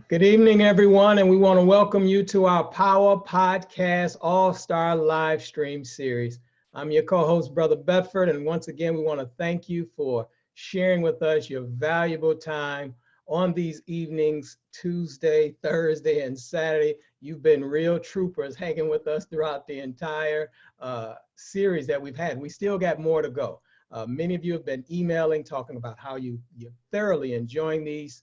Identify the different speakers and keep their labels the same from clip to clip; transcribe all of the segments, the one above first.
Speaker 1: Good evening, everyone, and we want to welcome you to our Power Podcast All-Star live stream series. I'm your co-host, Brother Bedford, and once again, we want to thank you for sharing with us your valuable time on these evenings, Tuesday, Thursday, and Saturday. You've been real troopers hanging with us throughout the entire series that we've had. We still got more to go. Many of you have been emailing, talking about how you're thoroughly enjoying these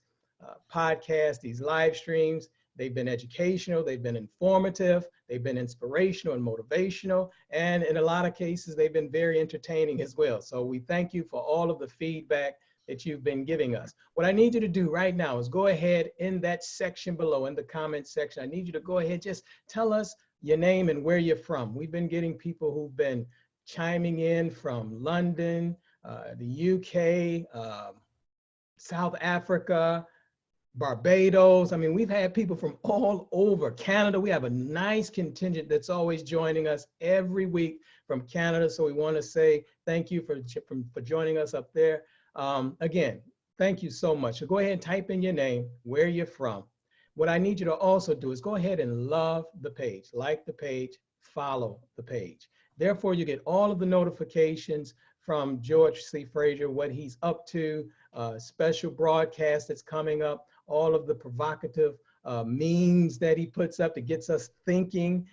Speaker 1: podcasts, these live streams. They've been educational, they've been informative, they've been inspirational and motivational, and in a lot of cases, they've been very entertaining as well. So we thank you for all of the feedback that you've been giving us. What I need you to do right now is go ahead in that section below, in the comment section. I need you to go ahead, just tell us your name and where you're from. We've been getting people who've been chiming in from London, the UK, South Africa, Barbados. I mean, we've had people from all over Canada. We have a nice contingent that's always joining us every week from Canada. So we want to say thank you for joining us up there. Again, thank you so much. So go ahead and type in your name, where you're from. What I need you to also do is go ahead and love the page, like the page, follow the page. Therefore, you get all of the notifications from George C. Fraser, what he's up to, special broadcast that's coming up, all of the provocative memes that he puts up that gets us thinking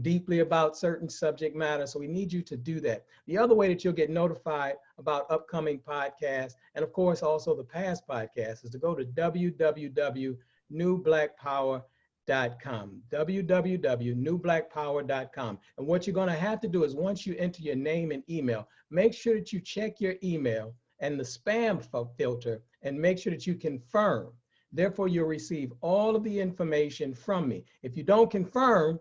Speaker 1: deeply about certain subject matter. So we need you to do that. The other way that you'll get notified about upcoming podcasts, and of course also the past podcasts, is to go to www.newblackpower.com, www.newblackpower.com. And what you're going to have to do is, once you enter your name and email, make sure that you check your email and the spam filter and make sure that you confirm. Therefore, you'll receive all of the information from me. If you don't confirm,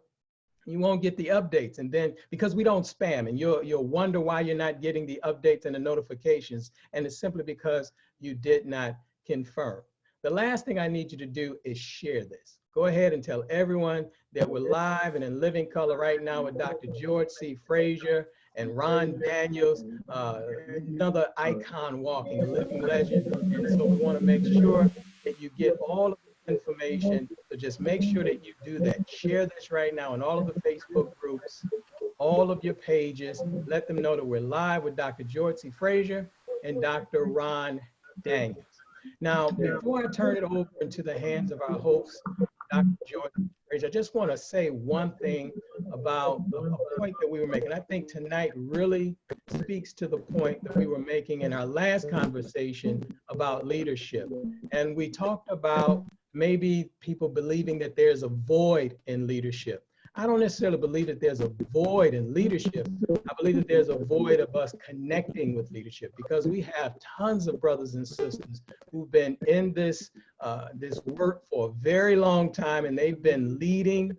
Speaker 1: you won't get the updates. And then, because we don't spam, and you'll wonder why you're not getting the updates and the notifications, and it's simply because you did not confirm. The last thing I need you to do is share this. Go ahead and tell everyone that we're live and in living color right now with Dr. George C. Fraser and Ron Daniels, another icon walking, a living legend. And so we want to make sure that you get all of the information. So just make sure that you do that. Share this right now in all of the Facebook groups, all of your pages. Let them know that we're live with Dr. George C. Fraser and Dr. Ron Daniels. Now, before I turn it over into the hands of our host, Dr. George Fraser, I just want to say one thing about a point that we were making. I think tonight really speaks to the point that we were making in our last conversation about leadership. And we talked about maybe people believing that there's a void in leadership. I don't necessarily believe that there's a void in leadership. I believe that there's a void of us connecting with leadership, because we have tons of brothers and sisters who've been in this work for a very long time, and they've been leading.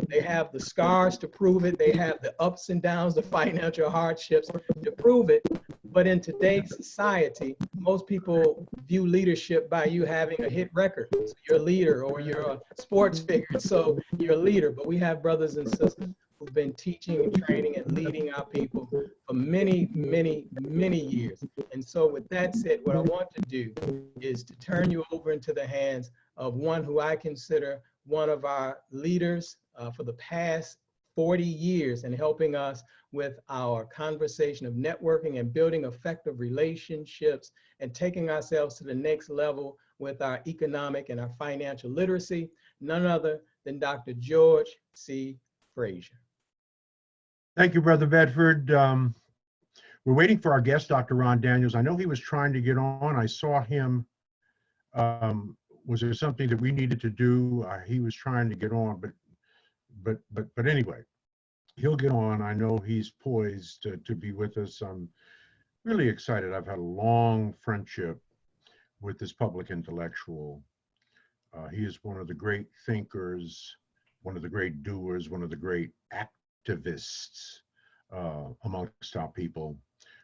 Speaker 1: They have the scars to prove it. They have the ups and downs, the financial hardships to prove it. But in today's society, most people view leadership by you having a hit record. So you're a leader, or you're a sports figure, so you're a leader. But we have brothers and sisters who've been teaching and training and leading our people for many, many, many years. And so with that said, what I want to do is to turn you over into the hands of one who I consider one of our leaders for the past 40 years in helping us with our conversation of networking and building effective relationships and taking ourselves to the next level with our economic and our financial literacy, none other than Dr. George C. Fraser.
Speaker 2: Thank you, Brother Bedford. We're waiting for our guest, Dr. Ron Daniels. I know he was trying to get on. I saw him. Was there something that we needed to do? He was trying to get on, but anyway, he'll get on. I know he's poised to be with us. I'm really excited. I've had a long friendship with this public intellectual. He is one of the great thinkers, one of the great doers, one of the great activists amongst our people,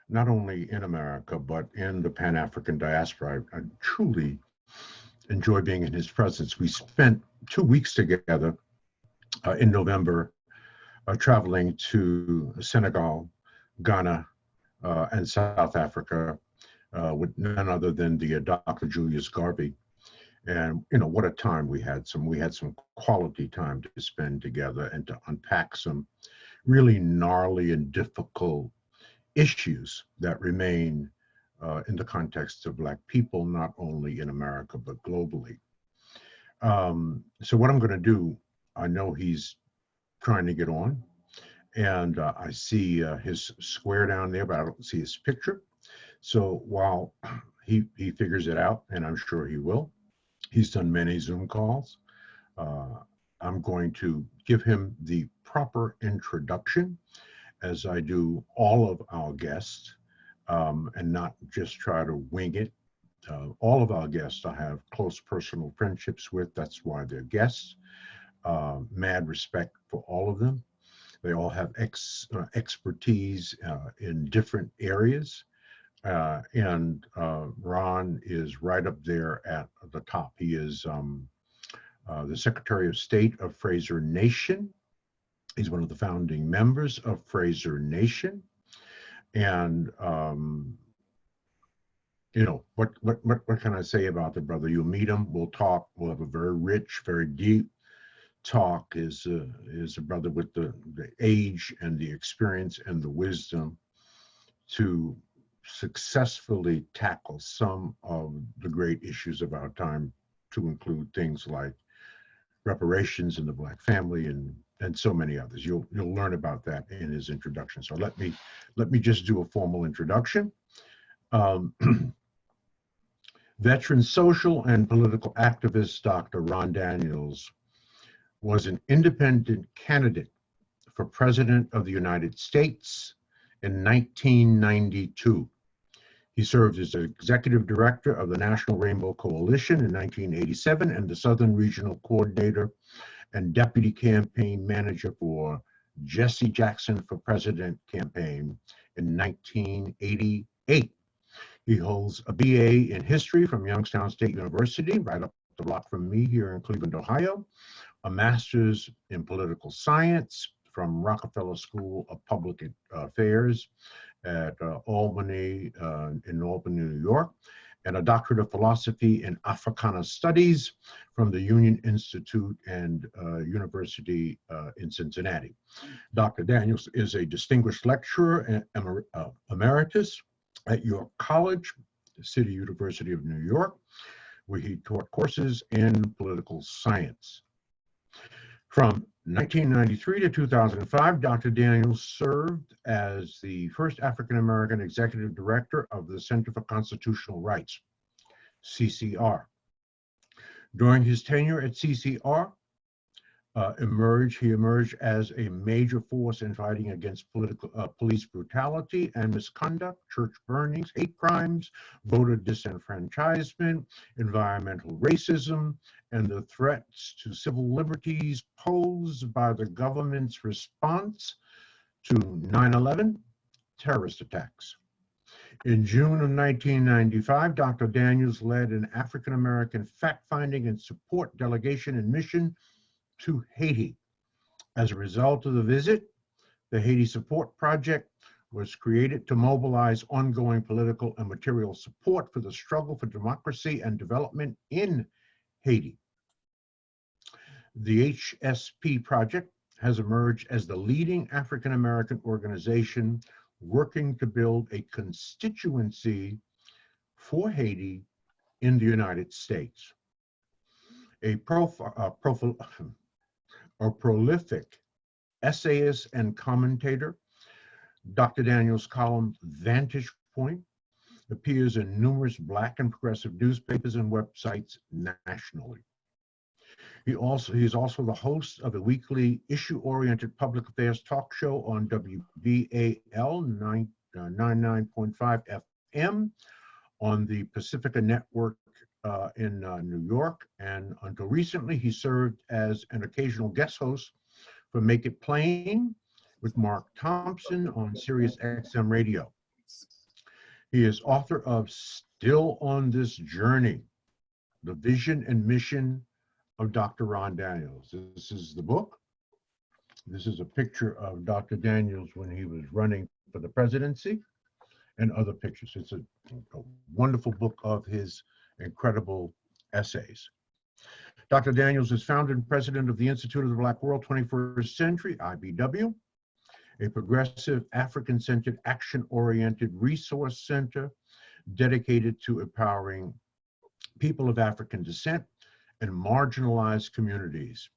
Speaker 2: not only in America, but in the Pan-African diaspora. I truly enjoy being in his presence. We spent 2 weeks together in November, traveling to Senegal, Ghana, and South Africa with none other than the Dr. Julius Garvey. And you know, what a time we had. We had some quality time to spend together and to unpack some really gnarly and difficult issues that remain in the context of Black people, not only in America, but globally. So what I'm going to do, I know he's trying to get on, and I see his square down there, but I don't see his picture. So while he figures it out, and I'm sure he will, he's done many Zoom calls. Uh, I'm going to give him the proper introduction, as I do all of our guests, and not just try to wing it. All of our guests I have close personal friendships with. That's why they're guests. Mad respect for all of them. They all have expertise in different areas. And Ron is right up there at the top. He is the Secretary of State of Fraser Nation. He's one of the founding members of Fraser Nation. And you know, what can I say about the brother? You'll meet him. We'll talk. We'll have a very rich, very deep talk. Is a brother with the age and the experience and the wisdom to successfully tackle some of the great issues of our time, to include things like reparations in the Black family and so many others. You'll learn about that in his introduction. So let me just do a formal introduction. Veteran social and political activist Dr. Ron Daniels was an independent candidate for President of the United States in 1992. He served as executive director of the National Rainbow Coalition in 1987 and the Southern Regional Coordinator and deputy campaign manager for Jesse Jackson for President campaign in 1988. He holds a BA in history from Youngstown State University, right up the block from me here in Cleveland, Ohio, a master's in political science from Rockefeller School of Public Affairs at Albany, in Albany, New York, and a doctorate of philosophy in Africana Studies from the Union Institute and University in Cincinnati. Dr. Daniels is a distinguished lecturer and emeritus at York College, the City University of New York, where he taught courses in political science. From 1993 to 2005, Dr. Daniels served as the first African-American executive director of the Center for Constitutional Rights, CCR. During his tenure at CCR, he emerged as a major force in fighting against police brutality and misconduct, church burnings, hate crimes, voter disenfranchisement, environmental racism, and the threats to civil liberties posed by the government's response to 9/11 terrorist attacks. In June of 1995, Dr. Daniels led an African-American fact-finding and support delegation and mission to Haiti. As a result of the visit, the Haiti Support Project was created to mobilize ongoing political and material support for the struggle for democracy and development in Haiti. The HSP Project has emerged as the leading African-American organization working to build a constituency for Haiti in the United States. A prolific essayist and commentator, Dr. Daniels' column Vantage Point appears in numerous Black and progressive newspapers and websites nationally. He is also the host of a weekly issue-oriented public affairs talk show on WBAL 99.5 FM on the Pacifica Network in New York, and until recently, he served as an occasional guest host for Make It Plain with Mark Thompson on Sirius XM Radio. He is author of Still on This Journey, The Vision and Mission of Dr. Ron Daniels. This is the book. This is a picture of Dr. Daniels when he was running for the presidency and other pictures. It's a wonderful book of his incredible essays. Dr. Daniels is founder and president of the Institute of the Black World 21st Century, IBW, a progressive, African-centered, action-oriented resource center dedicated to empowering people of African descent and marginalized communities.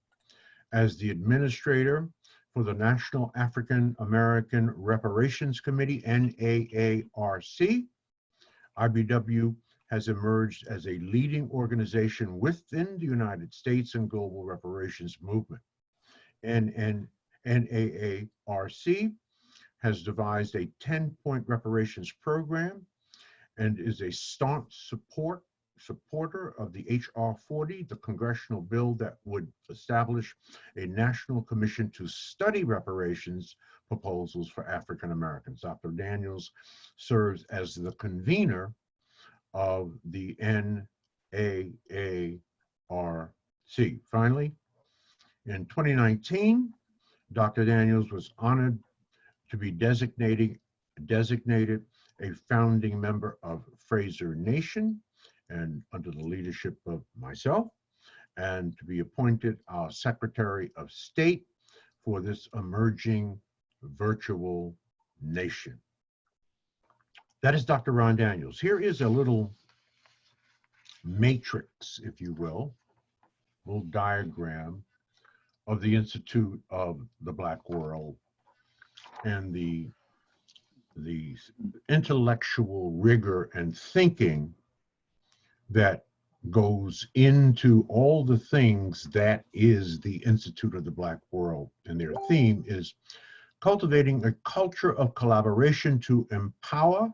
Speaker 2: As the administrator for the National African American Reparations Committee, NAARC, IBW has emerged as a leading organization within the United States and global reparations movement. NAARC has devised a 10-point reparations program and is a staunch supporter of the H.R. 40, the congressional bill that would establish a national commission to study reparations proposals for African Americans. Dr. Daniels serves as the convener of the NAARC. Finally, in 2019, Dr. Daniels was honored to be designated a founding member of Fraser Nation, and under the leadership of myself, and to be appointed our Secretary of State for this emerging virtual nation. That is Dr. Ron Daniels. Here is a little matrix, if you will, little diagram of the Institute of the Black World and the intellectual rigor and thinking that goes into all the things that is the Institute of the Black World. And their theme is cultivating a culture of collaboration to empower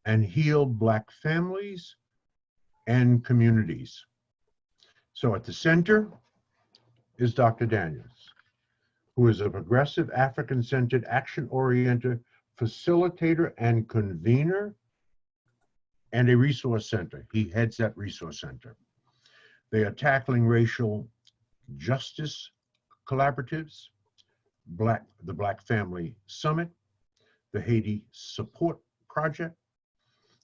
Speaker 2: and heal Black families and communities. So at the center is Dr. Daniels, who is a progressive, African-centered, action-oriented facilitator and convener and a resource center. He heads that resource center. They are tackling racial justice collaboratives, the Black Family Summit, the Haiti Support Project,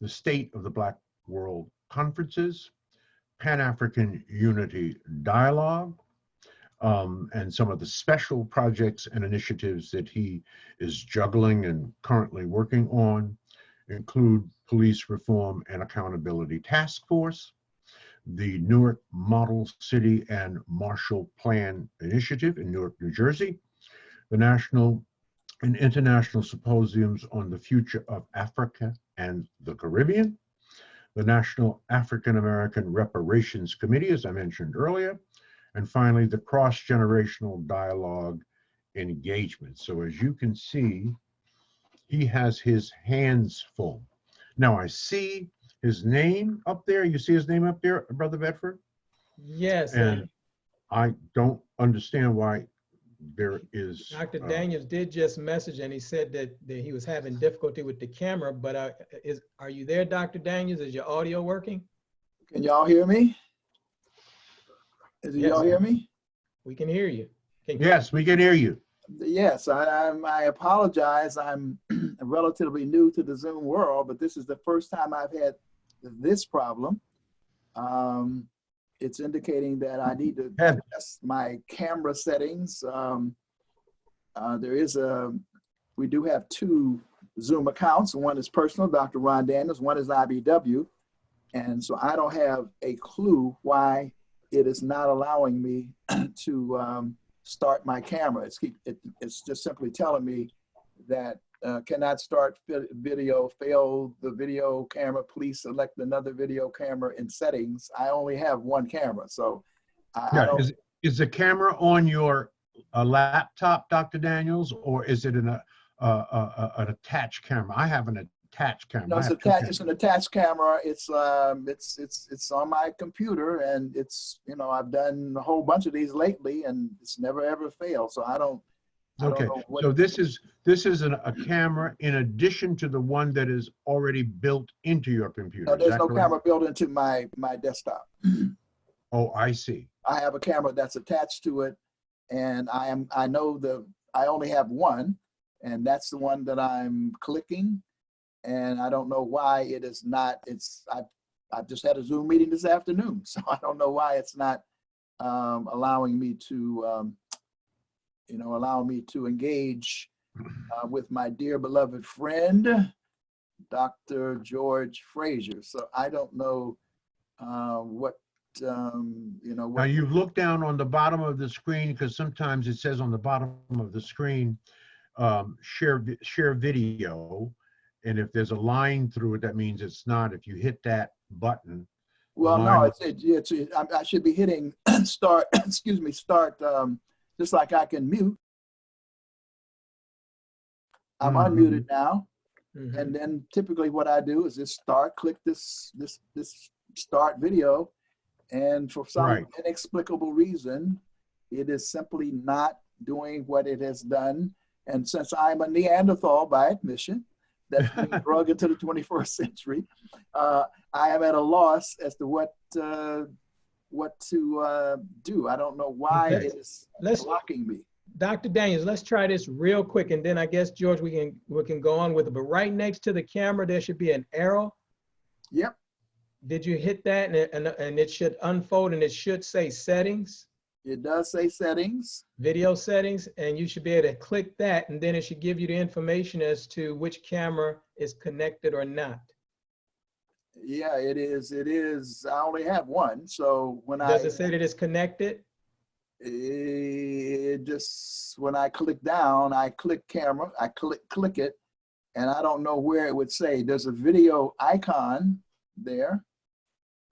Speaker 2: the State of the Black World Conferences, Pan-African Unity Dialogue, and some of the special projects and initiatives that he is juggling and currently working on include Police Reform and Accountability Task Force, the Newark Model City and Marshall Plan Initiative in Newark, New Jersey, the national and international symposiums on the future of Africa and the Caribbean, the National African American Reparations Committee, as I mentioned earlier, and finally, the cross-generational dialogue engagement. So as you can see, he has his hands full. Now I see his name up there. You see his name up there, Brother Bedford?
Speaker 1: Yes.
Speaker 2: And I don't understand why there is.
Speaker 1: Dr. Daniels did just message, and he said that he was having difficulty with the camera, but are you there, Dr. Daniels? Is your audio working?
Speaker 3: Can y'all hear me?
Speaker 1: Yes.
Speaker 3: Y'all hear me?
Speaker 1: We can hear you.
Speaker 2: Yes, we can hear you.
Speaker 3: Yes, I apologize. I'm relatively new to the Zoom world, but this is the first time I've had this problem. It's indicating that I need to adjust my camera settings. We do have two Zoom accounts. One is personal, Dr. Ron Daniels, one is IBW. And so I don't have a clue why it is not allowing me to start my camera. It's just simply telling me that cannot start video, fail the video camera, please select another video camera in settings. I only have one camera, so I don't.
Speaker 2: Is the camera on your laptop, Dr. Daniels, or is it an attached camera? I have an attached camera.
Speaker 3: No, it's an attached camera. It's on my computer, and it's, I've done a whole bunch of these lately, and it's never ever failed. So I don't.
Speaker 2: Okay, so this is a camera in addition to the one that is already built into your computer.
Speaker 3: No, there's no camera built into my desktop.
Speaker 2: Oh, I see.
Speaker 3: I have a camera that's attached to it, and I only have one, and that's the one that I'm clicking, and I don't know why it is not. I've just had a Zoom meeting this afternoon, so I don't know why it's not allowing me to, allow me to engage with my dear beloved friend, Dr. George Fraser. So I don't know what,
Speaker 2: Now
Speaker 3: what.
Speaker 2: you look down on the bottom of the screen, because sometimes it says on the bottom of the screen, share video. And if there's a line through it, that means it's not. If you hit that button, the
Speaker 3: Well, no,
Speaker 2: line,
Speaker 3: I should be hitting start, excuse me, start, just like I can mute. I'm unmuted now. And then typically what I do is just click this start video. And for some
Speaker 2: Right.
Speaker 3: inexplicable reason, it is simply not doing what it has done. And since I'm a Neanderthal by admission, that's being drug into the 21st century, I am at a loss as to what to do. I don't know why it is blocking me.
Speaker 1: Dr. Daniels, let's try this real quick, and then I guess, George, we can go on with it. But right next to the camera, there should be an arrow.
Speaker 3: Yep.
Speaker 1: Did you hit that? And it should unfold, and it should say settings.
Speaker 3: It does say settings.
Speaker 1: Video settings, and you should be able to click that, and then it should give you the information as to which camera is connected or not.
Speaker 3: Yeah, it is. It is. I only have one, so when
Speaker 1: Does it say that it's connected?
Speaker 3: It just, when I click down, I click camera, I click it, and I don't know where it would say. There's a video icon there,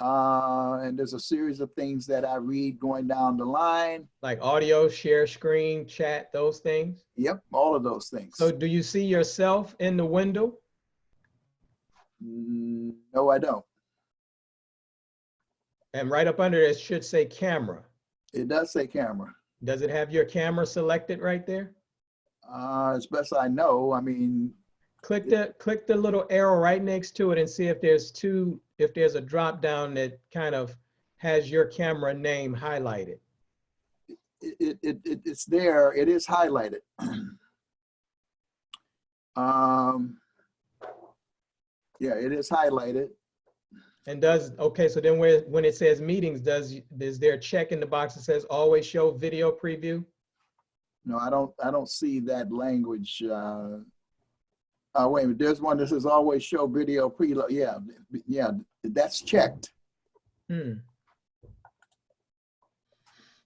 Speaker 3: and there's a series of things that I read going down the line.
Speaker 1: Like audio, share screen, chat, those things?
Speaker 3: Yep, all of those things.
Speaker 1: So do you see yourself in the window?
Speaker 3: No, I don't.
Speaker 1: And right up under it should say camera.
Speaker 3: It does say camera.
Speaker 1: Does it have your camera selected right there?
Speaker 3: As best I know, I mean.
Speaker 1: Click the little arrow right next to it and see if there's a drop down that kind of has your camera name highlighted.
Speaker 3: It's there. It is highlighted. Yeah, it is highlighted.
Speaker 1: And okay, so then when it says meetings, is there a check in the box that says always show video preview?
Speaker 3: No, I don't see that language. Wait a minute, there's one that says always show video preload. Yeah, that's checked.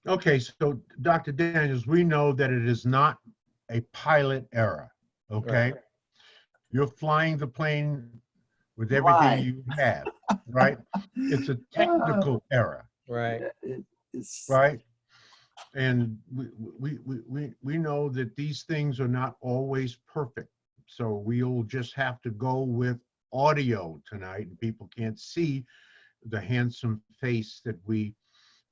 Speaker 2: Okay, so Dr. Daniels, we know that it is not a pilot error, okay?
Speaker 1: Right.
Speaker 2: You're flying the plane with everything you have, right? It's a technical error.
Speaker 1: Right.
Speaker 3: It's
Speaker 2: right? And we know that these things are not always perfect. So we'll just have to go with audio tonight, and people can't see the handsome face that we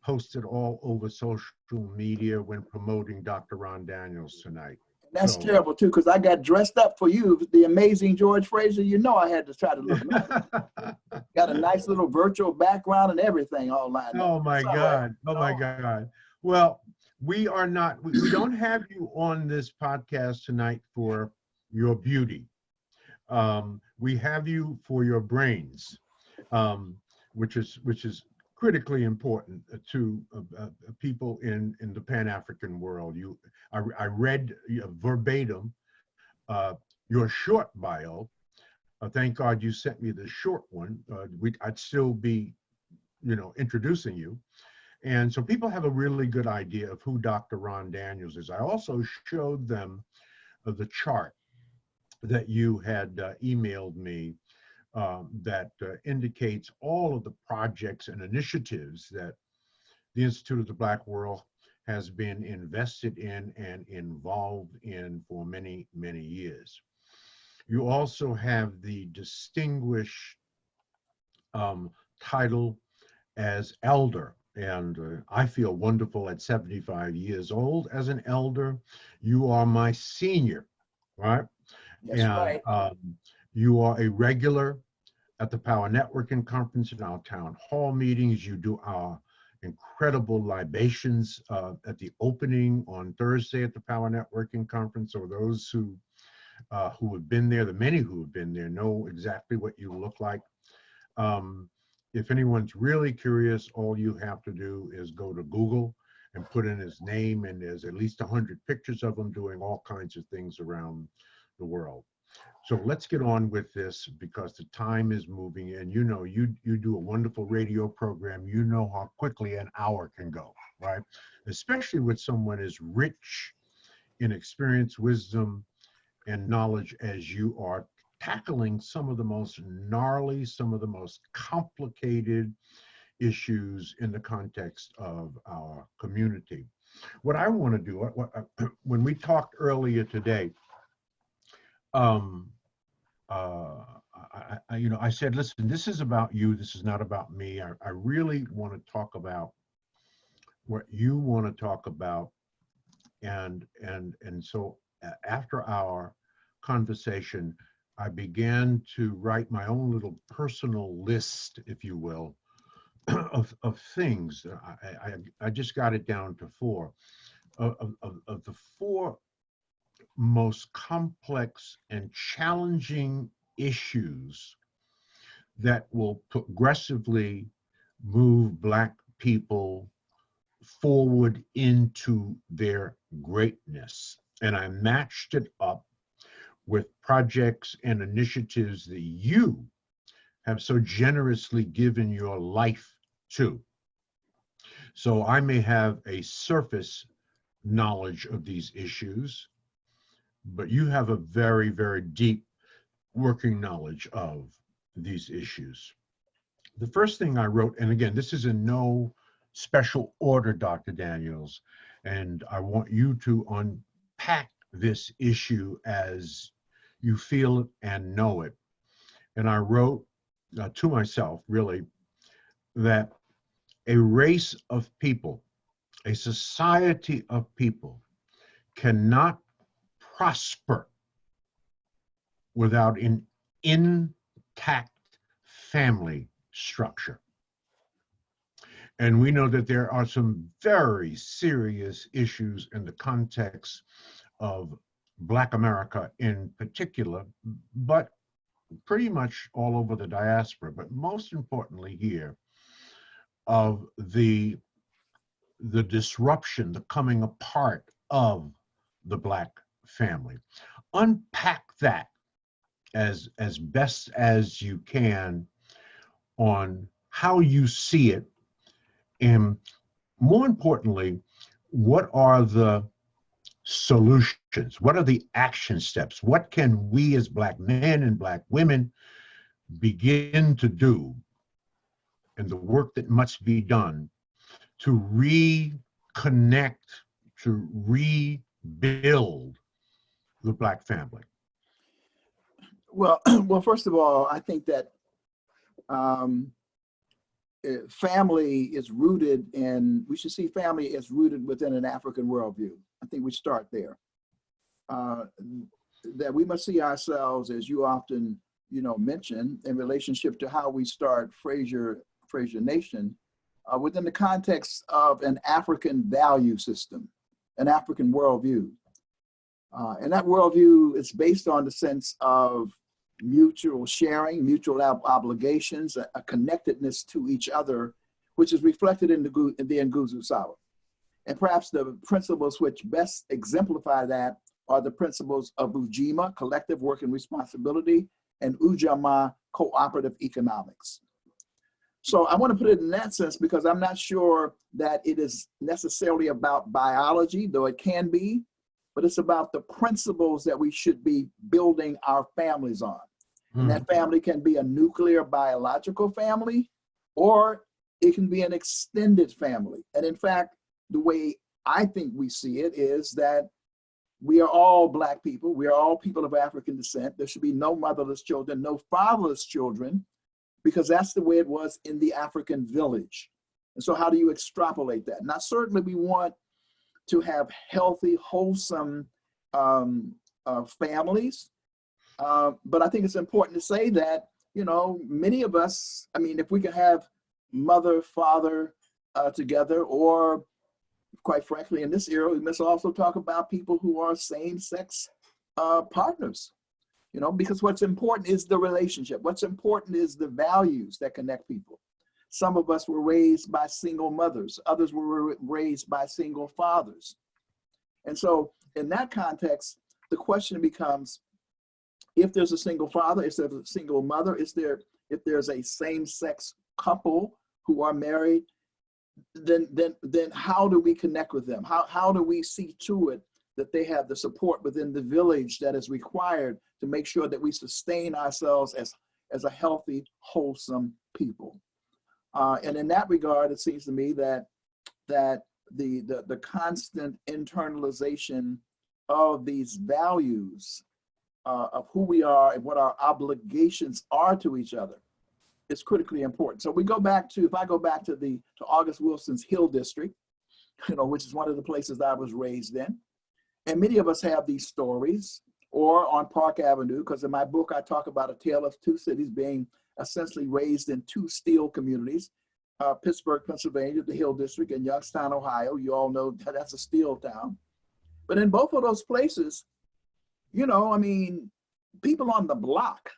Speaker 2: posted all over social media when promoting Dr. Ron Daniels tonight.
Speaker 3: That's terrible too, because I got dressed up for you, the amazing George Fraser. You know I had to try to look nice. Got a nice little virtual background and everything all lined up.
Speaker 2: Oh my God. Oh my God. Well, we don't have you on this podcast tonight for your beauty. We have you for your brains, which is critically important to people in the Pan-African world. I read verbatim your short bio. Thank God you sent me the short one. I'd still be, introducing you. And so people have a really good idea of who Dr. Ron Daniels is. I also showed them the chart that you had emailed me that indicates all of the projects and initiatives that the Institute of the Black World has been invested in and involved in for many, many years. You also have the distinguished title as elder. And I feel wonderful at 75 years old as an elder. You are my senior, right?
Speaker 3: That's right.
Speaker 2: You are a regular at the Power Networking Conference and our town hall meetings. You do our incredible libations at the opening on Thursday at the Power Networking Conference. So those who have been there, the many who have been there, know exactly what you look like. if anyone's really curious, all you have to do is go to Google and put in his name, and there's at least 100 pictures of him doing all kinds of things around the world. So let's get on with this because the time is moving, and you know, you do a wonderful radio program. You know how quickly an hour can go, right? Especially with someone as rich in experience, wisdom, and knowledge as you are, tackling some of the most gnarly, some of the most complicated issues in the context of our community. What I want to do, when we talked earlier today, I said, listen, this is about you. This is not about me. I really want to talk about what you want to talk about. And so after our conversation, I began to write my own little personal list, if you will, of things. I just got it down to four of the four most complex and challenging issues that will progressively move Black people forward into their greatness. And I matched it up with projects and initiatives that you have so generously given your life to. So I may have a surface knowledge of these issues, but you have a very, very deep working knowledge of these issues. The first thing I wrote, and again, this is in no special order, Dr. Daniels, and I want you to unpack this issue as you feel it and know it. And I wrote to myself, really, that a race of people, a society of people cannot prosper without an intact family structure. And we know that there are some very serious issues in the context of Black America in particular, but pretty much all over the diaspora, but most importantly here, of the disruption, the coming apart of the Black family. Unpack that as best as you can on how you see it, and more importantly, what are the solutions? What are the action steps? What can we as Black men and Black women begin to do, and the work that must be done to reconnect, to rebuild the Black family?
Speaker 3: Well, well, first of all, I think that family is rooted in, we should see family as rooted within an African worldview. I think we start there. That we must see ourselves, as you often, mention, in relationship to how we start Fraser Nation, within the context of an African value system, an African worldview. And that worldview is based on the sense of mutual sharing, mutual obligations, a connectedness to each other, which is reflected in the Nguzo Sawa. And perhaps the principles which best exemplify that are the principles of Ujima, collective work and responsibility, and Ujamaa, cooperative economics. So I want to put it in that sense because I'm not sure that it is necessarily about biology, though it can be, but it's about the principles that we should be building our families on. And that family can be a nuclear biological family, or it can be an extended family. And in fact, the way I think we see it is that we are all Black people. We are all people of African descent. There should be no motherless children, no fatherless children, because that's the way it was in the African village. And so how do you extrapolate that? Now, certainly we want to have healthy, wholesome families. But I think it's important to say that, many of us, if we can have mother, father together, or quite frankly, in this era, we must also talk about people who are same-sex partners, because what's important is the relationship. What's important is the values that connect people. Some of us were raised by single mothers. Others were raised by single fathers. And so in that context, the question becomes, if there's a single father, if there's a single mother, if there's a same-sex couple who are married, then how do we connect with them? How do we see to it that they have the support within the village that is required to make sure that we sustain ourselves as a healthy, wholesome people? And in that regard, it seems to me that the constant internalization of these values of who we are and what our obligations are to each other is critically important. So we go back to, if I go back to August Wilson's Hill District, which is one of the places I was raised in, and many of us have these stories, or on Park Avenue, because in my book I talk about a tale of two cities being essentially raised in two steel communities, Pittsburgh, Pennsylvania, the Hill District, and Youngstown, Ohio. You all know that's a steel town. But in both of those places, I mean, people on the block,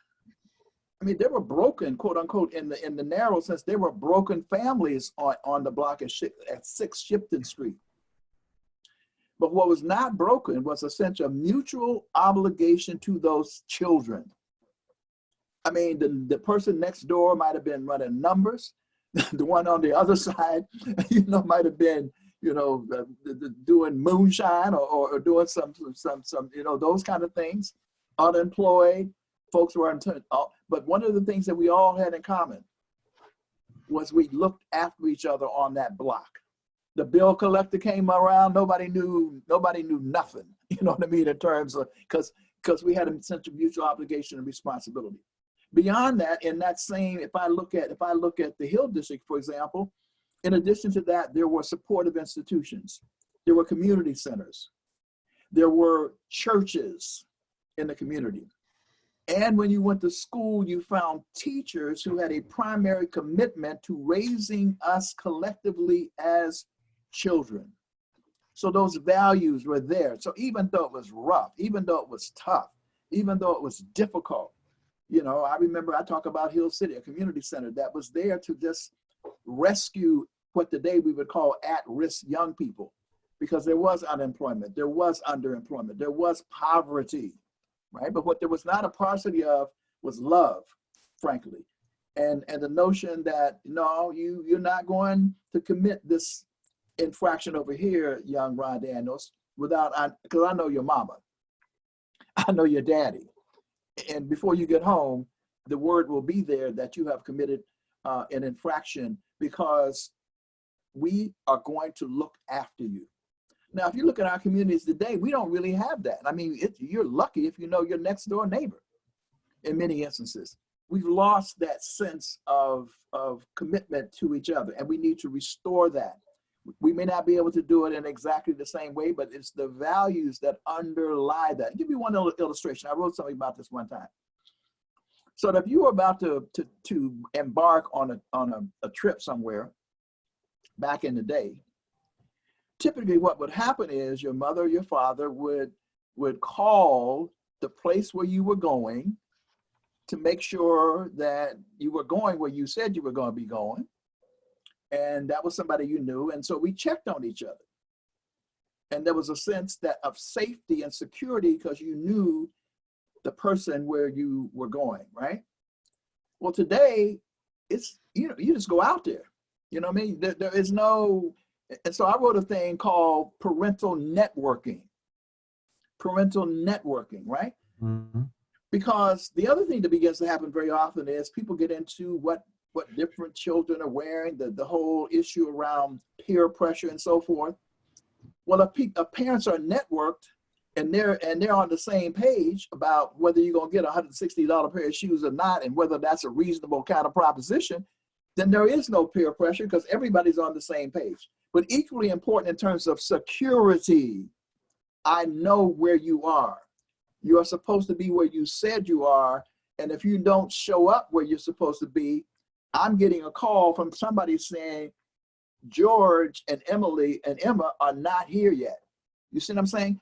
Speaker 3: I mean, they were broken, quote unquote, in the narrow sense. They were broken families on the block at 6 Shipton Street. But what was not broken was a sense of mutual obligation to those children. I mean, the person next door might have been running numbers. The one on the other side, might have been, doing moonshine or doing some, those kind of things. Unemployed, folks were but one of the things that we all had in common was we looked after each other on that block. The bill collector came around, nobody knew nothing, you know what I mean, in terms of, because we had a sense of mutual obligation and responsibility. Beyond that, in that same, if I look at the Hill District, for example, in addition to that, there were supportive institutions. There were community centers. There were churches in the community. And when you went to school, you found teachers who had a primary commitment to raising us collectively as children. So those values were there. So even though it was rough, even though it was tough, even though it was difficult, I remember I talk about Hill City, a community center that was there to just rescue what today we would call at-risk young people, because there was unemployment, there was underemployment, there was poverty, right? But what there was not a paucity of was love, frankly. And the notion that, no, you're not going to commit this infraction over here, young Ron Daniels, because I know your mama, I know your daddy. And before you get home, the word will be there that you have committed an infraction, because we are going to look after you. Now, if you look at our communities today, we don't really have that. I mean, you're lucky if you know your next door neighbor in many instances. We've lost that sense of commitment to each other, and we need to restore that. We may not be able to do it in exactly the same way, but it's the values that underlie that. I'll give you one illustration. I wrote something about this one time. So that if you were about to embark on a trip somewhere back in the day, typically what would happen is your mother or your father would call the place where you were going to make sure that you were going where you said you were going to be going. And that was somebody you knew. And so we checked on each other. And there was a sense of safety and security because you knew the person where you were going, right? Well, today, it's, you just go out there. You know what I mean? There is no, and so I wrote a thing called parental networking. Parental networking, right? Mm-hmm. Because the other thing that begins to happen very often is people get into what different children are wearing, the whole issue around peer pressure and so forth. Well, if parents are networked and they're on the same page about whether you're gonna get a $160 pair of shoes or not, and whether that's a reasonable kind of proposition, then there is no peer pressure because everybody's on the same page. But equally important in terms of security, I know where you are. You are supposed to be where you said you are. And if you don't show up where you're supposed to be, I'm getting a call from somebody saying, George and Emily and Emma are not here yet. You see what I'm saying?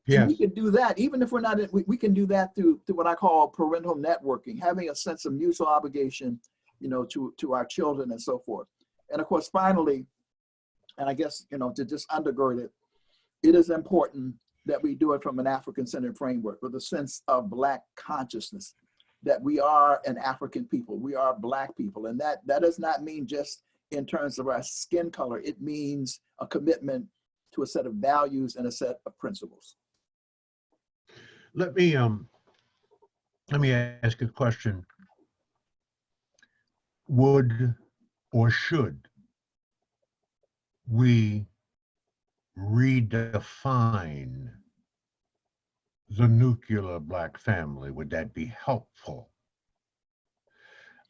Speaker 3: Yes. And we can do that, even if we're not, we can do that through what I call parental networking, having a sense of mutual obligation to our children and so forth. And of course, finally, and I guess, to just undergird it, it is important that we do it from an African-centered framework with a sense of Black consciousness, that we are an African people, we are Black people. And that does not mean just in terms of our skin color, it means a commitment to a set of values and a set of principles.
Speaker 2: Let me ask a question. Would or should we redefine the nuclear Black family? Would that be helpful?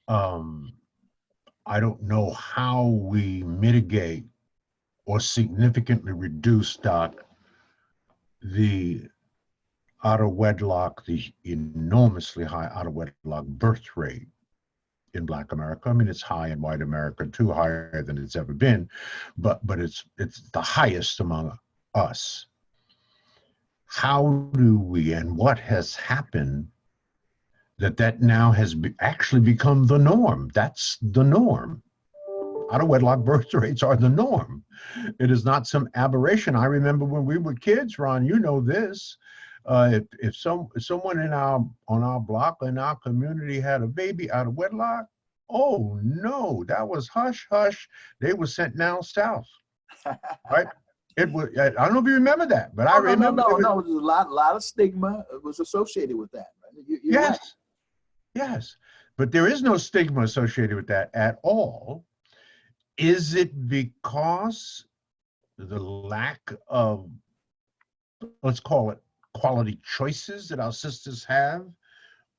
Speaker 2: I don't know how we mitigate or significantly reduce, Doc, the out of wedlock, the enormously high out of wedlock birth rate in Black America. I mean, it's high in white America too, higher than it's ever been, but it's the highest among us. How do we, and what has happened that now has actually become the norm? That's the norm. Out of wedlock birth rates are the norm. It is not some aberration. I remember when we were kids, Ron, you know this. If someone on our block, in our community, had a baby out of wedlock, oh no, that was hush hush. They were sent down south, right? It was. I don't know if you remember that, but I remember.
Speaker 3: No. There's a lot of stigma was associated with that. Right?
Speaker 2: Yes,
Speaker 3: right.
Speaker 2: Yes, but there is no stigma associated with that at all. Is it because the lack of, let's call it, quality choices that our sisters have,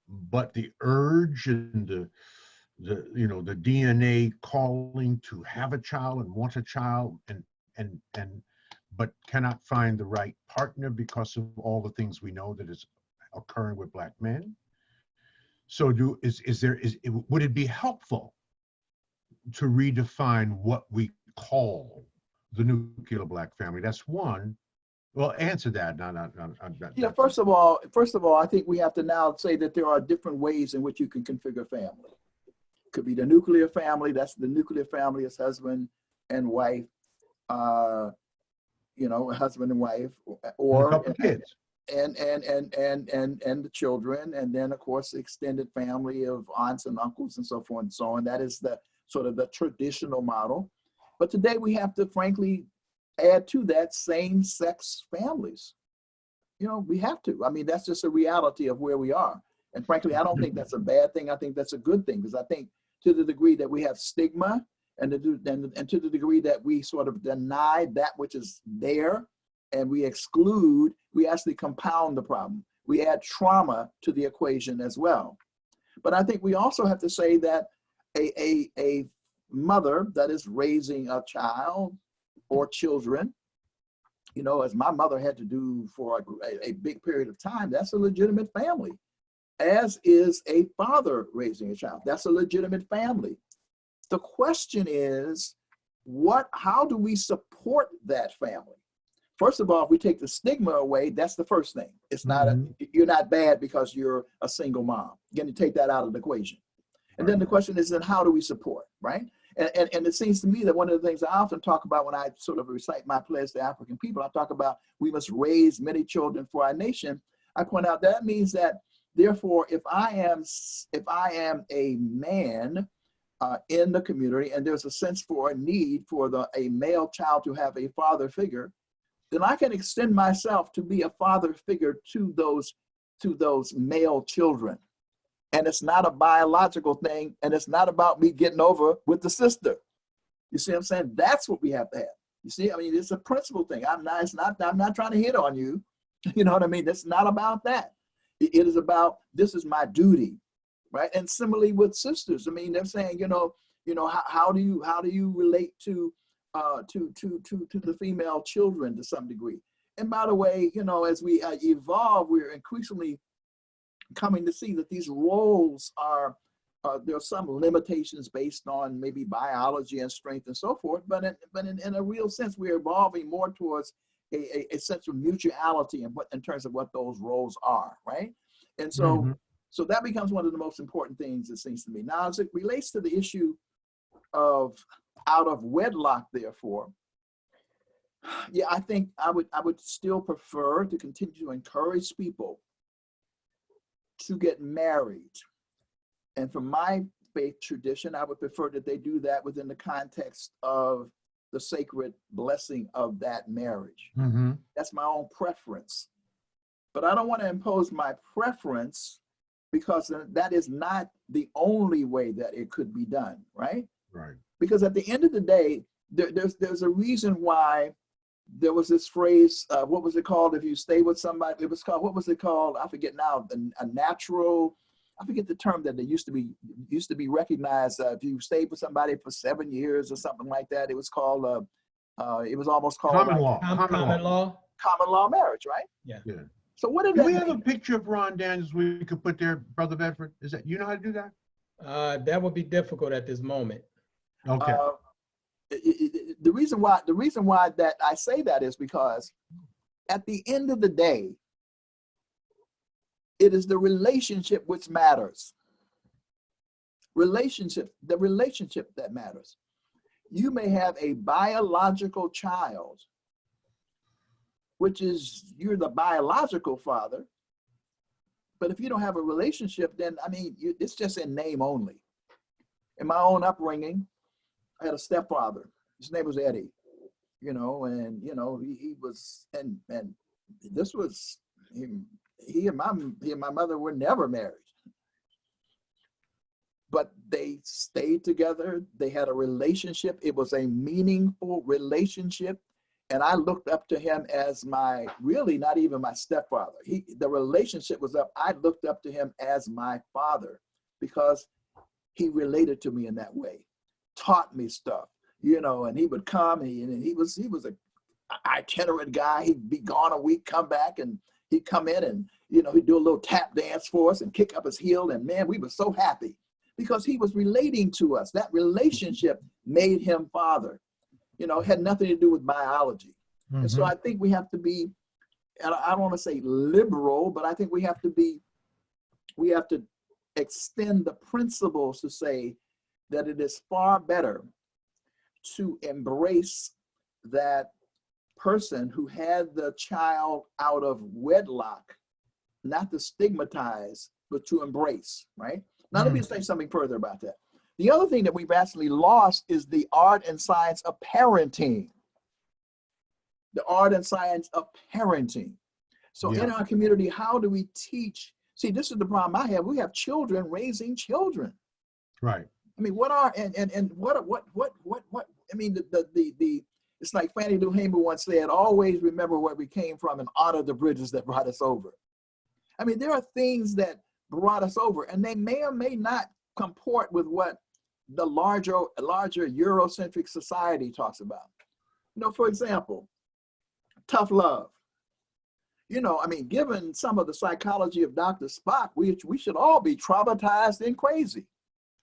Speaker 2: but the urge and the DNA calling to have a child and want a child and but cannot find the right partner because of all the things we know that is occurring with Black men? So would it be helpful to redefine what we call the nuclear Black family? That's one. Well, answer that.
Speaker 3: Yeah. First of all, I think we have to now say that there are different ways in which you can configure family. It could be the nuclear family. That's the nuclear family as husband and wife, husband and wife, or
Speaker 2: and a couple of kids.
Speaker 3: And the children, and then of course the extended family of aunts and uncles and so forth and so on. That is the sort of the traditional model. But today we have to frankly add to that same-sex families. We have to. I mean, that's just a reality of where we are. And frankly, I don't think that's a bad thing. I think that's a good thing, because I think to the degree that we have stigma and to the degree that we sort of deny that which is there, and we exclude, we actually compound the problem. We add trauma to the equation as well. But I think we also have to say that a mother that is raising a child or children, as my mother had to do for a big period of time, that's a legitimate family. As is a father raising a child. That's a legitimate family. The question is, how do we support that family? First of all, if we take the stigma away, that's the first thing. It's not you're not bad because you're a single mom. You're going to take that out of the equation. And then the question is, then how do we support, right? And it seems to me that one of the things I often talk about when I sort of recite my pledge to African people, I talk about we must raise many children for our nation. I point out that means that, therefore, if I am a man in the community, and there's a sense for a need for a male child to have a father figure, then I can extend myself to be a father figure to those male children. And it's not a biological thing, and it's not about me getting over with the sister. You see what I'm saying? That's what we have to have. You see, I mean, it's a principle thing. I'm not trying to hit on you. You know what I mean? It's not about that. It is about, this is my duty, right? And similarly with sisters, I mean, they're saying, how do you relate to the female children to some degree? And by the way, as we evolve, we're increasingly coming to see that these roles there are some limitations based on maybe biology and strength and so forth, but in a real sense, we're evolving more towards a sense of mutuality in terms of what those roles are, right? And so So that becomes one of the most important things, it seems to me. Now, as it relates to the issue of out of wedlock, therefore, yeah, I think I would still prefer to continue to encourage people to get married. And from my faith tradition, I would prefer that they do that within the context of the sacred blessing of that marriage.
Speaker 2: Mm-hmm.
Speaker 3: That's my own preference. But I don't want to impose my preference, because that is not the only way that it could be done, right?
Speaker 2: Right.
Speaker 3: Because at the end of the day, there's a reason why there was this phrase, what was it called? If you stay with somebody, it was called, what was it called? I forget now, a natural, I forget the term that they used to be recognized. If you stayed with somebody for 7 years or something like that, it was called, it was almost called
Speaker 2: Common
Speaker 3: like
Speaker 2: law.
Speaker 1: Common law.
Speaker 3: common law marriage, right?
Speaker 1: Yeah.
Speaker 2: Yeah.
Speaker 3: So what did
Speaker 2: Do
Speaker 3: that
Speaker 2: we have a
Speaker 3: mean?
Speaker 2: picture of Ron Daniels we could put there, Brother Bedford? Is that, you know how to do that?
Speaker 1: That would be difficult at this moment.
Speaker 2: Okay.
Speaker 3: The reason why that I say that is because at the end of the day, it is the relationship which matters. The relationship that matters. You may have a biological child, which is, you're the biological father, but if you don't have a relationship, then, I mean, it's just in name only. In my own upbringing, I had a stepfather. His name was Eddie, you know, and, you know, he was, and this was, he and my mother were never married. But they stayed together. They had a relationship. It was a meaningful relationship. And I looked up to him as my, really not even my stepfather. The relationship was up. I looked up to him as my father because he related to me in that way, taught me stuff, you know, and he would come and he was an itinerant guy. He'd be gone a week, come back, and he'd come in and, you know, he'd do a little tap dance for us and kick up his heel. And man, we were so happy because he was relating to us. That relationship made him father. You know, it had nothing to do with biology. Mm-hmm. And so I think we have to be, and I don't want to say liberal, but I think we have to extend the principles to say that it is far better to embrace that person who had the child out of wedlock, not to stigmatize, but to embrace, right? Now, let me say something further about that. The other thing that we've actually lost is the art and science of parenting. The art and science of parenting. So in our community, how do we teach? See, this is the problem I have. We have children raising children.
Speaker 2: Right.
Speaker 3: I mean, what, I mean, it's like Fannie Lou Hamer once said, always remember where we came from and honor the bridges that brought us over. I mean, there are things that brought us over, and they may or may not comport with what the larger Eurocentric society talks about. You know, for example, tough love. You know, I mean, given some of the psychology of Dr. Spock, we should all be traumatized and crazy.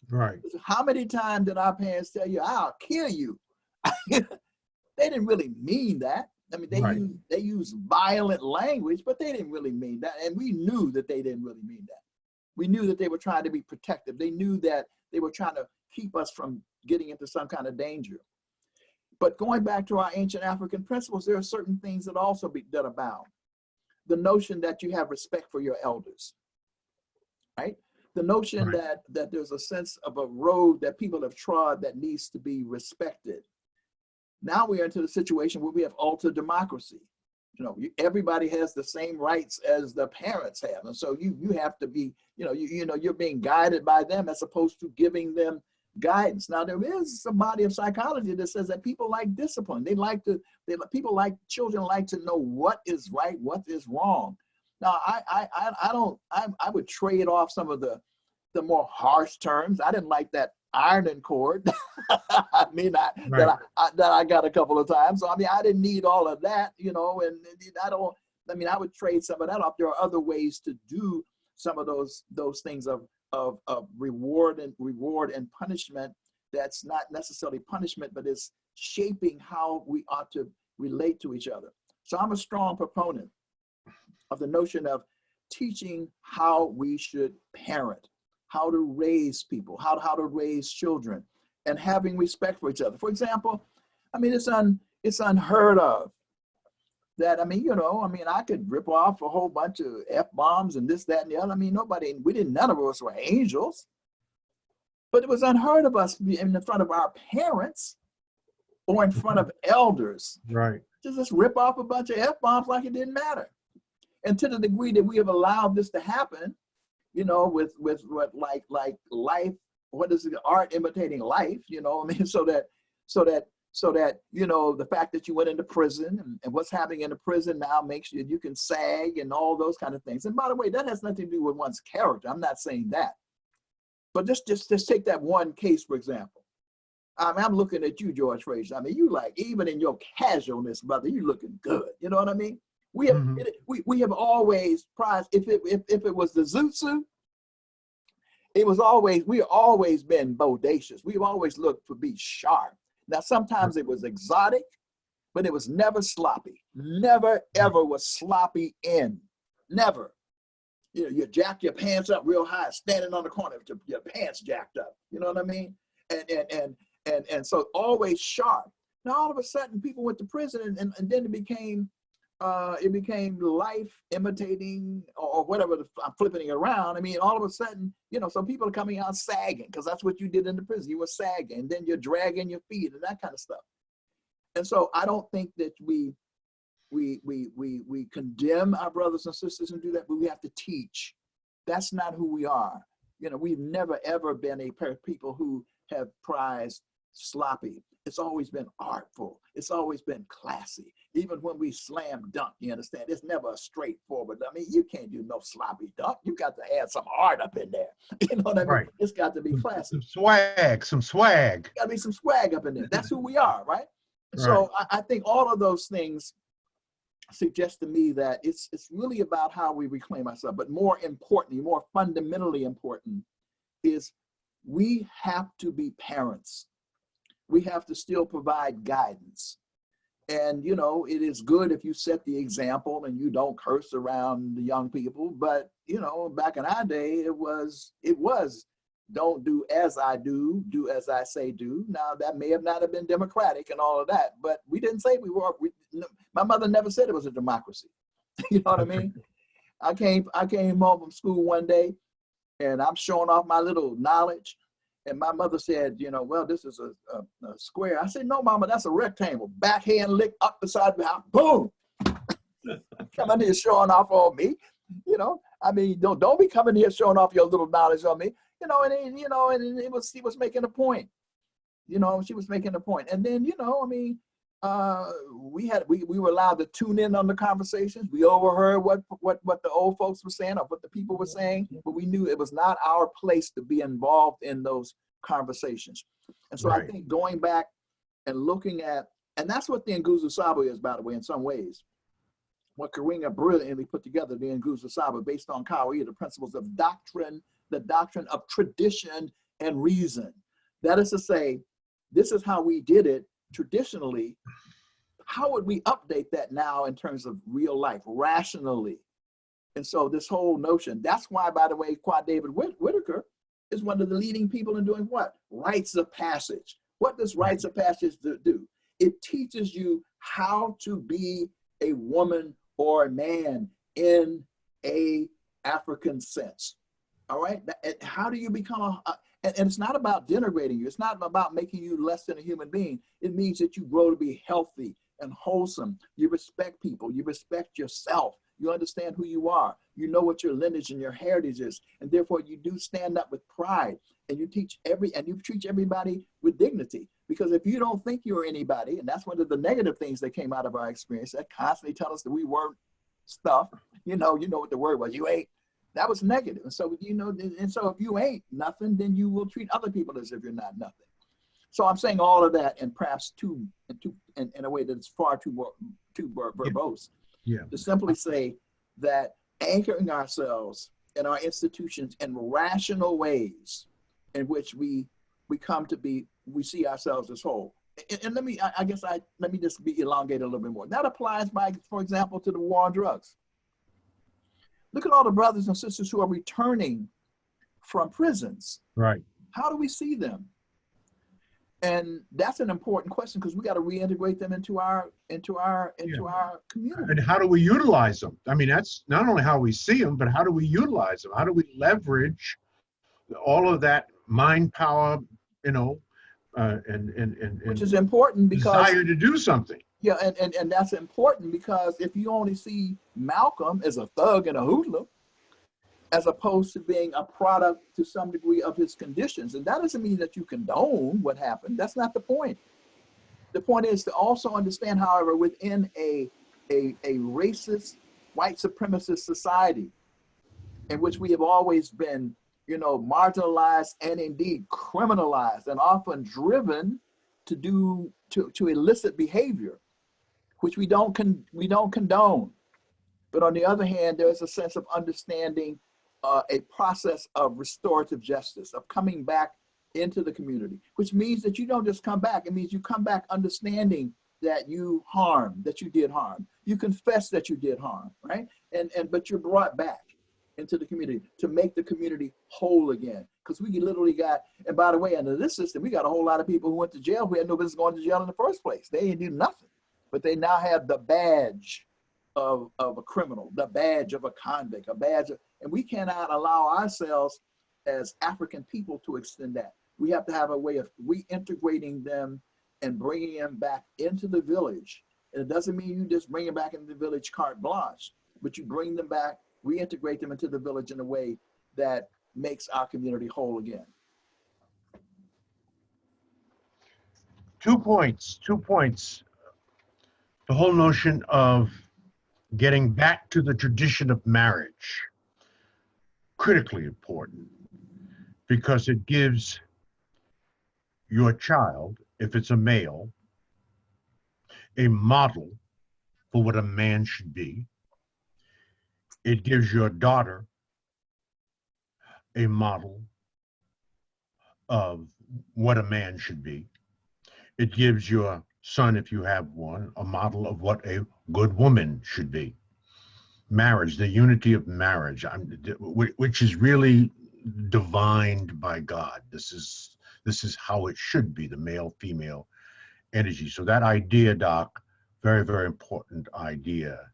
Speaker 2: Right.
Speaker 3: How many times did our parents tell you, "I'll kill you"? They didn't really mean that. I mean, they use violent language, but they didn't really mean that. And we knew that they didn't really mean that. We knew that they were trying to be protective. They knew that they were trying to keep us from getting into some kind of danger. But going back to our ancient African principles, there are certain things that also that abound. The notion that you have respect for your elders, right? The notion that there's a sense of a road that people have trod that needs to be respected. Now we are into the situation where we have ultra democracy. You know, everybody has the same rights as the parents have. And so you have to be, you're being guided by them as opposed to giving them guidance. Now, there is a body of psychology that says that people like discipline. Children like to know what is right, what is wrong. Now, I would trade off some of the more harsh terms. I didn't like that ironing cord. I mean, that I got a couple of times. So, I mean, I didn't need all of that, you know, and I would trade some of that off. There are other ways to do some of those things of reward and punishment. That's not necessarily punishment, but is shaping how we ought to relate to each other. So I'm a strong proponent of the notion of teaching how we should parent, how to raise people, how to raise children, and having respect for each other. For example, I mean, it's unheard of that, I mean, I could rip off a whole bunch of F-bombs and this, that, and the other. I mean, none of us were angels, but it was unheard of us in front of our parents or in front of elders.
Speaker 2: Right.
Speaker 3: To just rip off a bunch of F-bombs like it didn't matter. And to the degree that we have allowed this to happen, with what like life, what is it, art imitating life, I mean, so that, the fact that you went into prison and what's happening in the prison now makes you can sag and all those kind of things. And by the way, that has nothing to do with one's character. I'm not saying that. But just take that one case, for example. I'm looking at you, George Fraser. I mean, you even in your casualness, brother, you looking good. You know what I mean? We have we have always prized, if it was the zoot suit, we've always been bodacious. We've always looked to be sharp. Now, sometimes it was exotic, but it was never sloppy. Never, ever was sloppy in. Never. You jack your pants up real high, standing on the corner with your pants jacked up. You know what I mean? And so always sharp. Now, all of a sudden, people went to prison, and then it became life imitating or whatever. I'm flipping it around. I mean, all of a sudden, some people are coming out sagging because that's what you did in the prison. You were sagging, and then you're dragging your feet and that kind of stuff. And so I don't think that we condemn our brothers and sisters and do that, but we have to teach. That's not who we are. We've never ever been a pair of people who have prized sloppy. It's always been artful. It's always been classy. Even when we slam dunk, you understand, it's never a straightforward. I mean, you can't do no sloppy dunk. You got to add some art up in there. You know what I mean?
Speaker 2: Right.
Speaker 3: It's got to be classy.
Speaker 2: Some swag.
Speaker 3: Got to be some swag up in there. That's who we are, right?
Speaker 2: Right.
Speaker 3: So I think all of those things suggest to me that it's really about how we reclaim ourselves. But more importantly, more fundamentally important, is we have to be parents. We have to still provide guidance. And, it is good if you set the example and you don't curse around the young people. But, back in our day, it was don't do as I do as I say do. Now, that may have not have been democratic and all of that, but we didn't say my mother never said it was a democracy. You know what I mean? I came home from school one day and I'm showing off my little knowledge. And my mother said, well, this is a square. I said, no, Mama, that's a rectangle. Backhand lick up beside the house. Boom. Coming here showing off on me. I mean, don't be coming here showing off your little knowledge on me. And he was making a point. She was making a point. And then, we were allowed to tune in on the conversations. We overheard what the old folks were saying or what the people were saying, but we knew it was not our place to be involved in those conversations. And so
Speaker 2: Right.
Speaker 3: I think going back and looking at, and that's what the Nguzo Saba is, by the way, in some ways. What Karinga brilliantly put together, the Nguzo Saba, based on Kauai, the principles of doctrine, the doctrine of tradition and reason. That is to say, this is how we did it traditionally. How would we update that now in terms of real life, rationally? And so this whole notion, that's why, by the way, Quad David Whitaker is one of the leading people in doing what? Rites of passage. What does rites of passage do? It teaches you how to be a woman or a man in a African sense. All right? How do you become and it's not about denigrating you. It's not about making you less than a human being. It means that you grow to be healthy and wholesome. You respect people. You respect yourself. You understand who you are. You know what your lineage and your heritage is. And therefore you do stand up with pride, and you treat everybody with dignity. Because if you don't think you're anybody, and that's one of the negative things that came out of our experience, that constantly tell us that we weren't stuff. You know what the word was. You ain't. That was negative. And so, and so if you ain't nothing, then you will treat other people as if you're not nothing. So I'm saying all of that, and perhaps in a way that's far too verbose.
Speaker 2: Yeah.
Speaker 3: To simply say that anchoring ourselves in our institutions in rational ways in which we come to be, we see ourselves as whole. And let me just be elongated a little bit more. That applies, for example, to the war on drugs. Look at all the brothers and sisters who are returning from prisons.
Speaker 2: Right.
Speaker 3: How do we see them? And that's an important question because we got to reintegrate them into our community.
Speaker 2: And how do we utilize them? I mean, that's not only how we see them, but how do we utilize them? How do we leverage all of that mind power, and
Speaker 3: Which is important because
Speaker 2: desire to do something.
Speaker 3: Yeah, and that's important because if you only see Malcolm as a thug and a hoodlum, as opposed to being a product to some degree of his conditions, and that doesn't mean that you condone what happened. That's not the point. The point is to also understand, however, within a racist, white supremacist society in which we have always been, marginalized and indeed criminalized and often driven to illicit behavior, which we don't condone. But on the other hand, there's a sense of understanding a process of restorative justice, of coming back into the community, which means that you don't just come back. It means you come back understanding that you did harm. You confess that you did harm, right? But you're brought back into the community to make the community whole again. Because we literally got, and by the way, under this system, we got a whole lot of people who went to jail who had no business going to jail in the first place. They didn't do nothing, but they now have the badge of a criminal, the badge of a convict, and we cannot allow ourselves as African people to extend that. We have to have a way of reintegrating them and bringing them back into the village. And it doesn't mean you just bring them back into the village carte blanche, but you bring them back, reintegrate them into the village in a way that makes our community whole again.
Speaker 2: 2 points. The whole notion of getting back to the tradition of marriage, critically important, because it gives your child, if it's a male, a model for what a man should be. It gives your daughter a model of what a man should be. It gives your son, if you have one, a model of what a good woman should be. Marriage, the unity of marriage, which is really divined by God. This is how it should be, the male-female energy. So that idea, Doc, very, very important idea.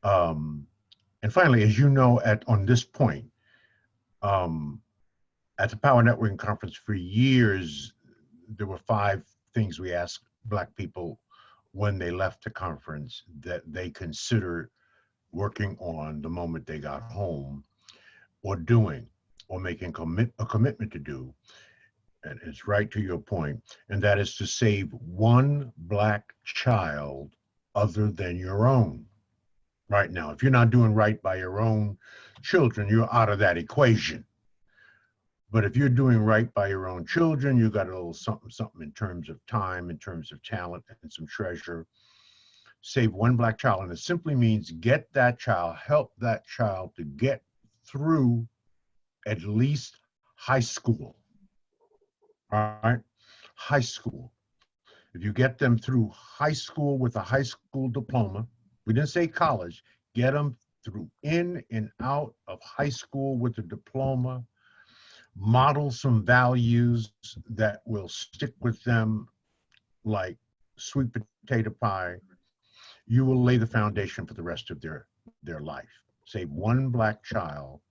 Speaker 2: And finally, as you know, on this point, at the Power Networking Conference for years, there were 5 things we asked Black people when they left the conference that they considered working on the moment they got home, or doing, or making a commitment to do. And it's right to your point, and that is to save one Black child other than your own. Right now, if you're not doing right by your own children, you're out of that equation. But if you're doing right by your own children, you got a little something in terms of time, in terms of talent, and some treasure. Save one Black child, and it simply means get that child, help that child to get through at least high school. All right, high school. If you get them through high school with a high school diploma, we didn't say college, get them through in and out of high school with a diploma, model some values that will stick with them like sweet potato pie. You will lay the foundation for the rest of their life. Save one Black child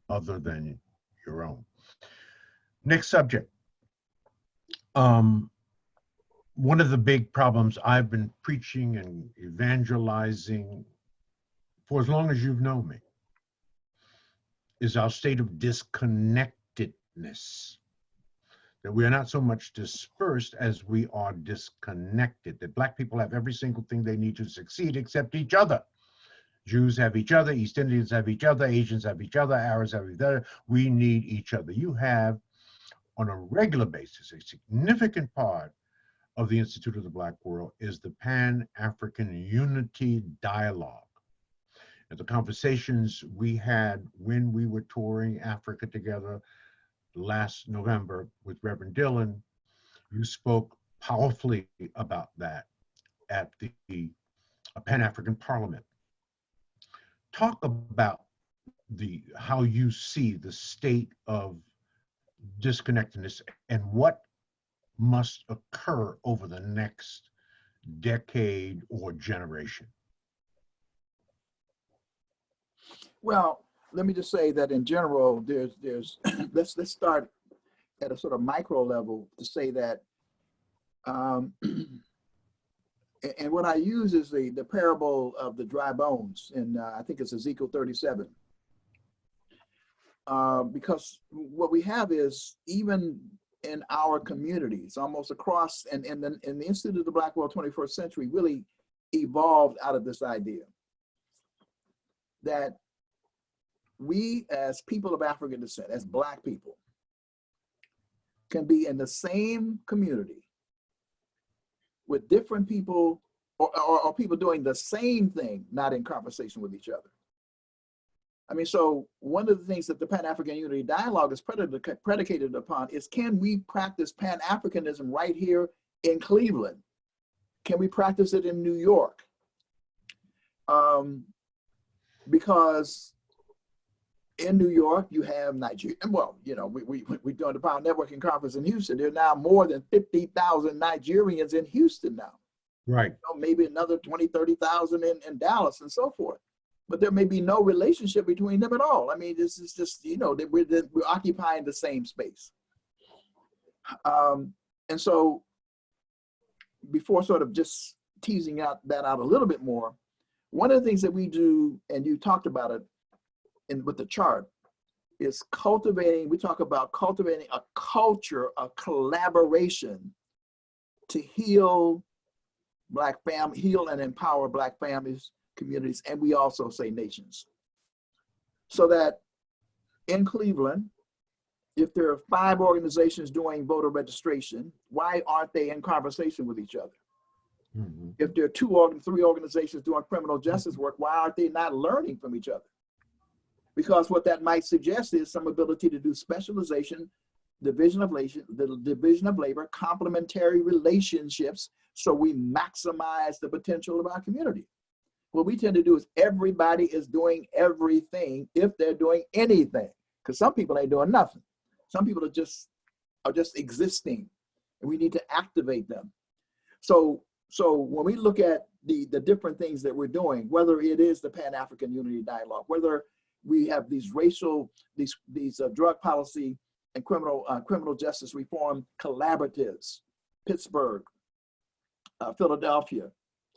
Speaker 2: other than your own. Next subject. One of the big problems I've been preaching and evangelizing for as long as you've known me is our state of disconnectedness. That we are not so much dispersed as we are disconnected. That Black people have every single thing they need to succeed except each other. Jews have each other, East Indians have each other, Asians have each other, Arabs have each other. We need each other. You have, on a regular basis, a significant part of the Institute of the Black World is the Pan-African Unity Dialogue. And the conversations we had when we were touring Africa together last November with Reverend Dillon, you spoke powerfully about that at the Pan-African Parliament. Talk about how you see the state of disconnectedness and what must occur over the next decade or generation?
Speaker 3: Well, let me just say that in general, there's let's start at a sort of micro level to say that, and what I use is the parable of the dry bones, and I think it's Ezekiel 37, because what we have is, even in our communities, almost across, and the Institute of the Black World 21st Century really evolved out of this idea that we as people of African descent, as Black people, can be in the same community with different people, or people doing the same thing, not in conversation with each other. I mean, so one of the things that the Pan-African Unity Dialogue is predicated upon is, can we practice Pan-Africanism right here in Cleveland? Can we practice it in New York? Because in New York, you have Nigeria. Well, you know, we're doing the Power Networking Conference in Houston. There are now more than 50,000 Nigerians in Houston now.
Speaker 2: Right.
Speaker 3: You know, maybe another 20, 30,000 in Dallas and so forth. But there may be no relationship between them at all. I mean, this is just, you know, we're occupying the same space. And so before sort of just teasing that out a little bit more, one of the things that we do, and you talked about it with the chart, is cultivating, we talk about cultivating a culture of collaboration to heal and empower Black families, communities, and we also say nations. So that in Cleveland, if there are 5 organizations doing voter registration, why aren't they in conversation with each other? Mm-hmm. If there are 2 or 3 organizations doing criminal justice work, why aren't they not learning from each other? Because what that might suggest is some ability to do specialization, division of labor, complementary relationships, so we maximize the potential of our community. What we tend to do is everybody is doing everything if they're doing anything, because some people ain't doing nothing. Some people are just existing, and we need to activate them. So when we look at the different things that we're doing, whether it is the Pan-African Unity Dialogue, whether we have these drug policy and criminal justice reform collaboratives, Pittsburgh, Philadelphia,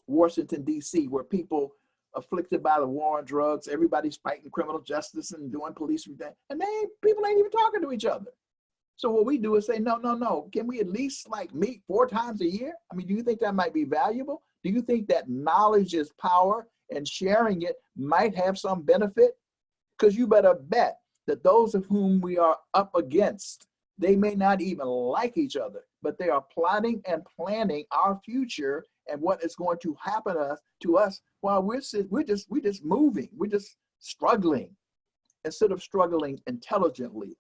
Speaker 3: Washington, D.C., where people afflicted by the war on drugs, everybody's fighting criminal justice and doing police revenge, and people ain't even talking to each other. So what we do is say, no, can we at least meet 4 times a year? I mean, do you think that might be valuable? Do you think that knowledge is power and sharing it might have some benefit? Because you better bet that those of whom we are up against, they may not even like each other, but they are plotting and planning our future and what is going to happen to us while we're just moving, we're just struggling instead of struggling intelligently.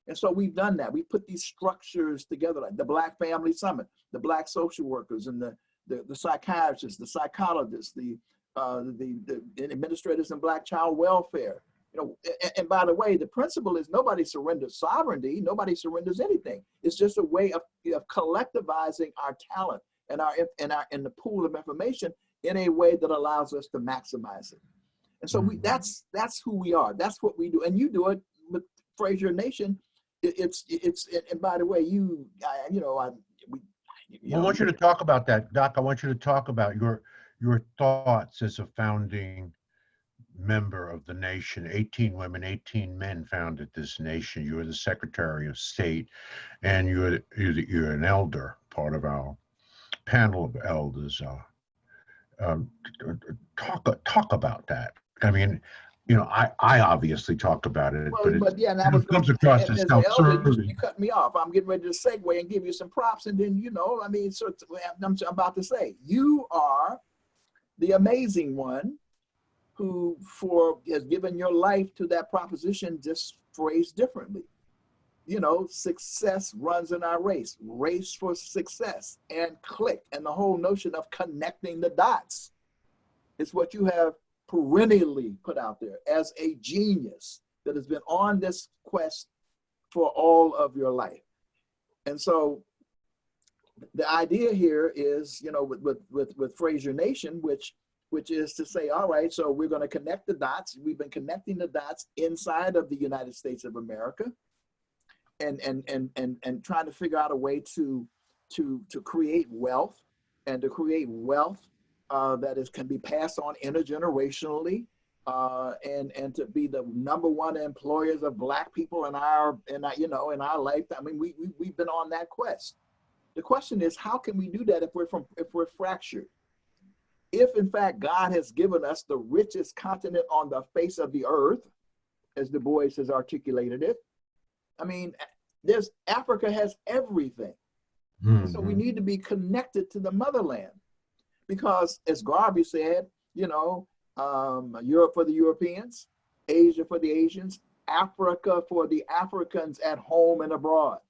Speaker 3: And so we've done that. We put these structures together, like the Black Family Summit, the Black social workers, and the psychiatrists, the psychologists, the administrators in Black child welfare. You know, and by the way, the principle is nobody surrenders sovereignty, nobody surrenders anything. It's just a way of collectivizing our talent and in the pool of information in a way that allows us to maximize it. And so that's who we are. That's what we do. And you do it with Fraser Nation. And by the way,
Speaker 2: I want you to talk about that, Doc. I want you to talk about your thoughts as a founding member of the nation. 18 women, 18 men founded this nation. You were the Secretary of State, and you're an elder, part of our panel of elders. Talk about that. I mean, you know, I obviously talk about it, but yeah, it comes across as self-serving.
Speaker 3: You cut me off. I'm getting ready to segue and give you some props, and then I'm about to say, you are the amazing one who has given your life to that proposition, just phrased differently. You know, success runs in our race for success, and click, and the whole notion of connecting the dots is what you have perennially put out there as a genius that has been on this quest for all of your life. And so the idea here is, you know, with Fraser Nation, which is to say, all right, so we're going to connect the dots. We've been connecting the dots inside of the United States of America, and trying to figure out a way to create wealth, and to create wealth that can be passed on intergenerationally, and to be the #1 employers of Black people in our lifetime. I mean, we've been on that quest. The question is, how can we do that if we're fractured? If in fact God has given us the richest continent on the face of the earth, as Du Bois has articulated it, I mean, Africa has everything. So we need to be connected to the motherland, because as Garvey said, you know, Europe for the Europeans, Asia for the Asians, Africa for the Africans at home and abroad.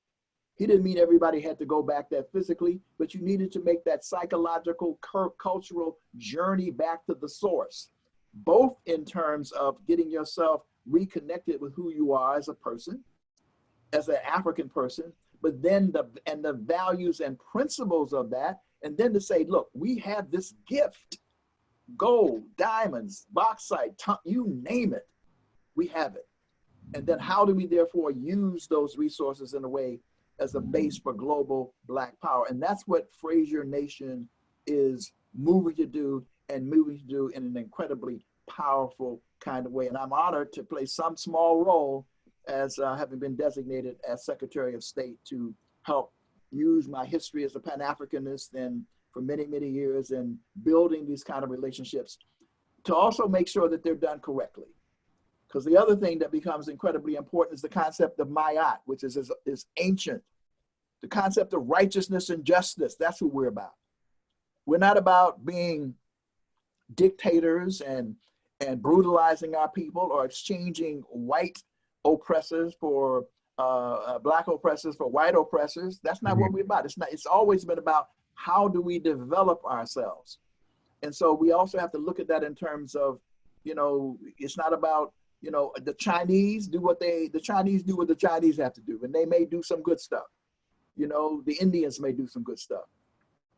Speaker 3: He didn't mean everybody had to go back there physically, but you needed to make that psychological, cultural journey back to the source, both in terms of getting yourself reconnected with who you are as a person, as an African person, but then the values and principles of that, and then to say, look, we have this gift, gold, diamonds, bauxite, you name it, we have it. And then how do we therefore use those resources in a way as a base for global Black power? And that's what Fraser Nation is moving to do, and moving to do in an incredibly powerful kind of way. And I'm honored to play some small role as having been designated as Secretary of State to help use my history as a Pan-Africanist and for many, many years, and building these kind of relationships to also make sure that they're done correctly. Because the other thing that becomes incredibly important is the concept of Mayat, which is ancient. The concept of righteousness and justice, that's what we're about. We're not about being dictators and brutalizing our people, or exchanging white oppressors for Black oppressors for white oppressors. That's not what we're about. It's always been about how do we develop ourselves. And so we also have to look at that in terms of, you know, it's not about, you know, the Chinese do what the Chinese have to do, and they may do some good stuff. You know, the Indians may do some good stuff,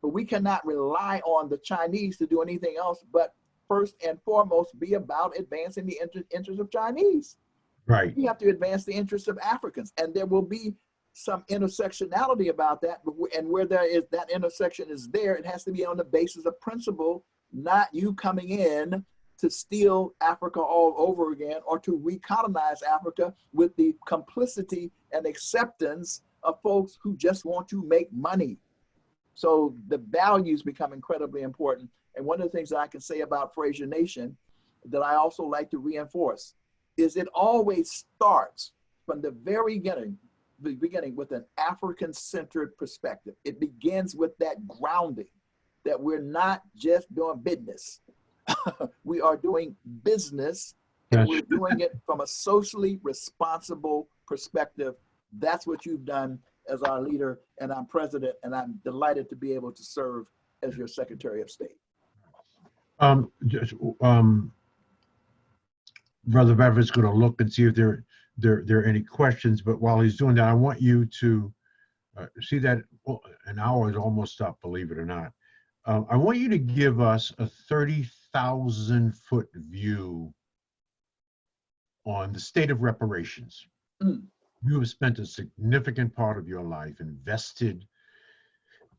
Speaker 3: but we cannot rely on the Chinese to do anything else but first and foremost be about advancing the interests of Chinese.
Speaker 2: Right.
Speaker 3: We have to advance the interests of Africans, and there will be some intersectionality about that. And where there is that intersection is there, it has to be on the basis of principle, not you coming in to steal Africa all over again, or to recolonize Africa with the complicity and acceptance of folks who just want to make money. So the values become incredibly important. And one of the things that I can say about Fraser Nation that I also like to reinforce is it always starts from the very beginning with an African-centered perspective. It begins with that grounding that we're not just doing business. We are doing business, and we're doing it from a socially responsible perspective. That's what you've done as our leader, and I'm president, and I'm delighted to be able to serve as your Secretary of State.
Speaker 2: Brother Bever's going to look and see if there are any questions, but while he's doing that, I want you to see that an hour is almost up, believe it or not. I want you to give us a 30,000-foot view on the state of reparations. You have spent a significant part of your life invested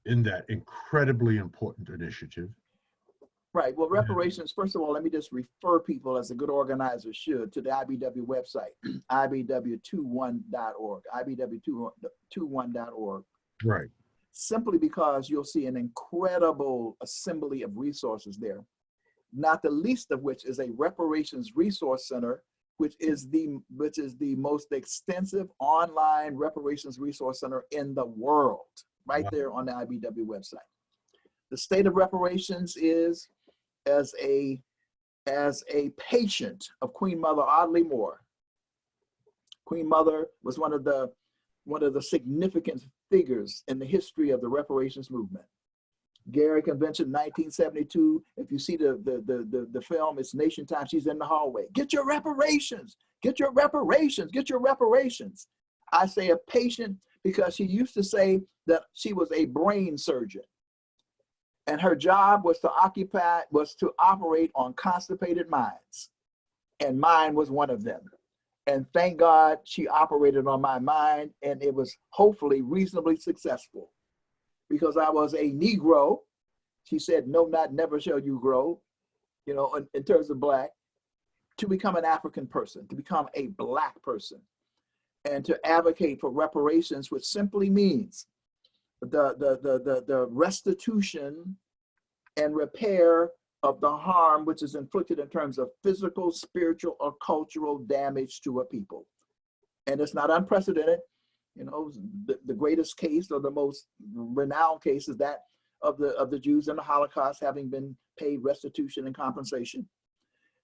Speaker 2: in that incredibly important initiative.
Speaker 3: Right. Well, reparations, first of all, let me just refer people, as a good organizer should, to the IBW website, ibw21.org, ibw21.org.
Speaker 2: Right.
Speaker 3: Simply because you'll see an incredible assembly of resources there, not the least of which is a reparations resource center, which is the most extensive online reparations resource center in the world, right there on the IBW website. The state of reparations is, as a patient of Queen Mother Audley Moore. Queen Mother was one of the significant figures in the history of the reparations movement. Gary Convention, 1972. If you see the film, it's Nation Time. She's in the hallway. Get your reparations. Get your reparations. Get your reparations. I say a patient because she used to say that she was a brain surgeon, and her job was to operate on constipated minds, and mine was one of them. And thank God she operated on my mind, and it was hopefully reasonably successful. Because I was a Negro, she said, no, not never shall you grow, you know, in terms of Black, to become an African person, to become a Black person, and to advocate for reparations, which simply means the restitution and repair of the harm which is inflicted in terms of physical, spiritual, or cultural damage to a people. And it's not unprecedented. You know, the greatest case, or the most renowned case, is that of the Jews in the Holocaust having been paid restitution and compensation.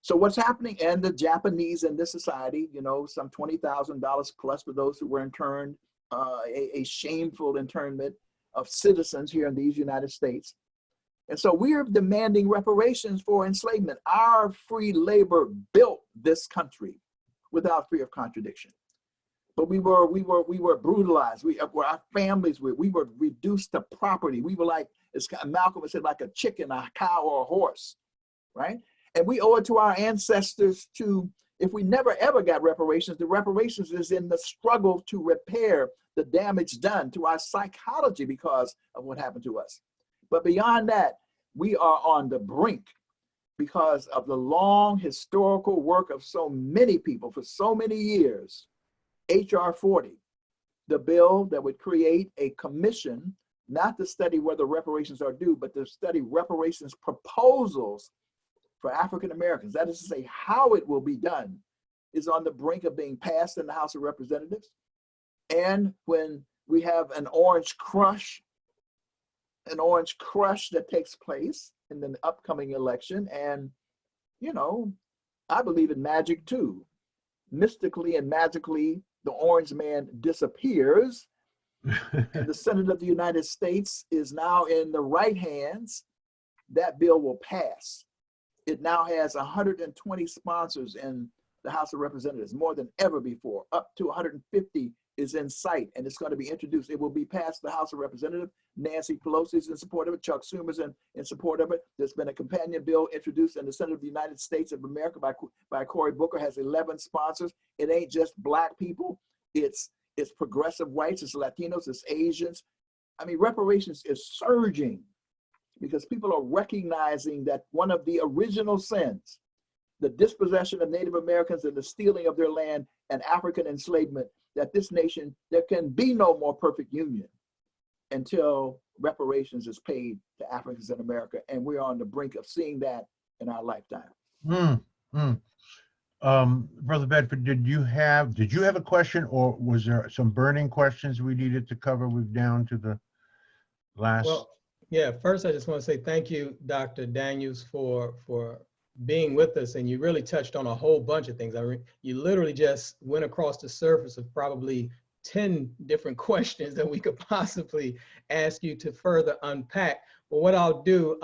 Speaker 3: So what's happening, and the Japanese in this society, you know, some $20,000 plus for those who were interned, a shameful internment of citizens here in these United States. And so we are demanding reparations for enslavement. Our free labor built this country without fear of contradiction. But we were brutalized. Our families we were reduced to property. We were like, as Malcolm said, like a chicken, a cow, or a horse, right? And we owe it to our ancestors to, if we never ever got reparations, the reparations is in the struggle to repair the damage done to our psychology because of what happened to us. But beyond that, we are on the brink because of the long historical work of so many people for so many years. HR 40, the bill that would create a commission, not to study whether reparations are due, but to study reparations proposals for African Americans. That is to say, how it will be done, is on the brink of being passed in the House of Representatives. And when we have an orange crush that takes place in the upcoming election, and, you know, I believe in magic too. Mystically and magically, the orange man disappears, and the Senate of the United States is now in the right hands. That bill will pass. It now has 120 sponsors in the House of Representatives, more than ever before. Up to 150 is in sight, and it's going to be introduced. It will be passed the House of Representatives. Nancy Pelosi is in support of it. Chuck Schumer's in support of it. There's been a companion bill introduced in the Senate of the United States of America by Cory Booker, has 11 sponsors. It ain't just Black people. It's progressive whites, it's Latinos, it's Asians. I mean, reparations is surging because people are recognizing that one of the original sins, the dispossession of Native Americans and the stealing of their land and African enslavement, that this nation, there can be no more perfect union until reparations is paid to Africans in America. And we're on the brink of seeing that in our lifetime.
Speaker 2: Brother Bedford, did you have a question, or was there some burning questions we needed to cover? We're down to the last.
Speaker 1: Well, yeah, first I just want to say thank you, Dr. Daniels, for being with us, and you really touched on a whole bunch of things. I mean, you literally just went across the surface of probably 10 different questions that we could possibly ask you to further unpack. But what I'll do,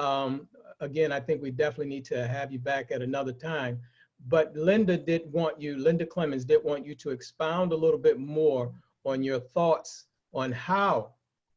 Speaker 1: again, I think we definitely need to have you back at another time. But Linda Clemens did want you to expound a little bit more on your thoughts on how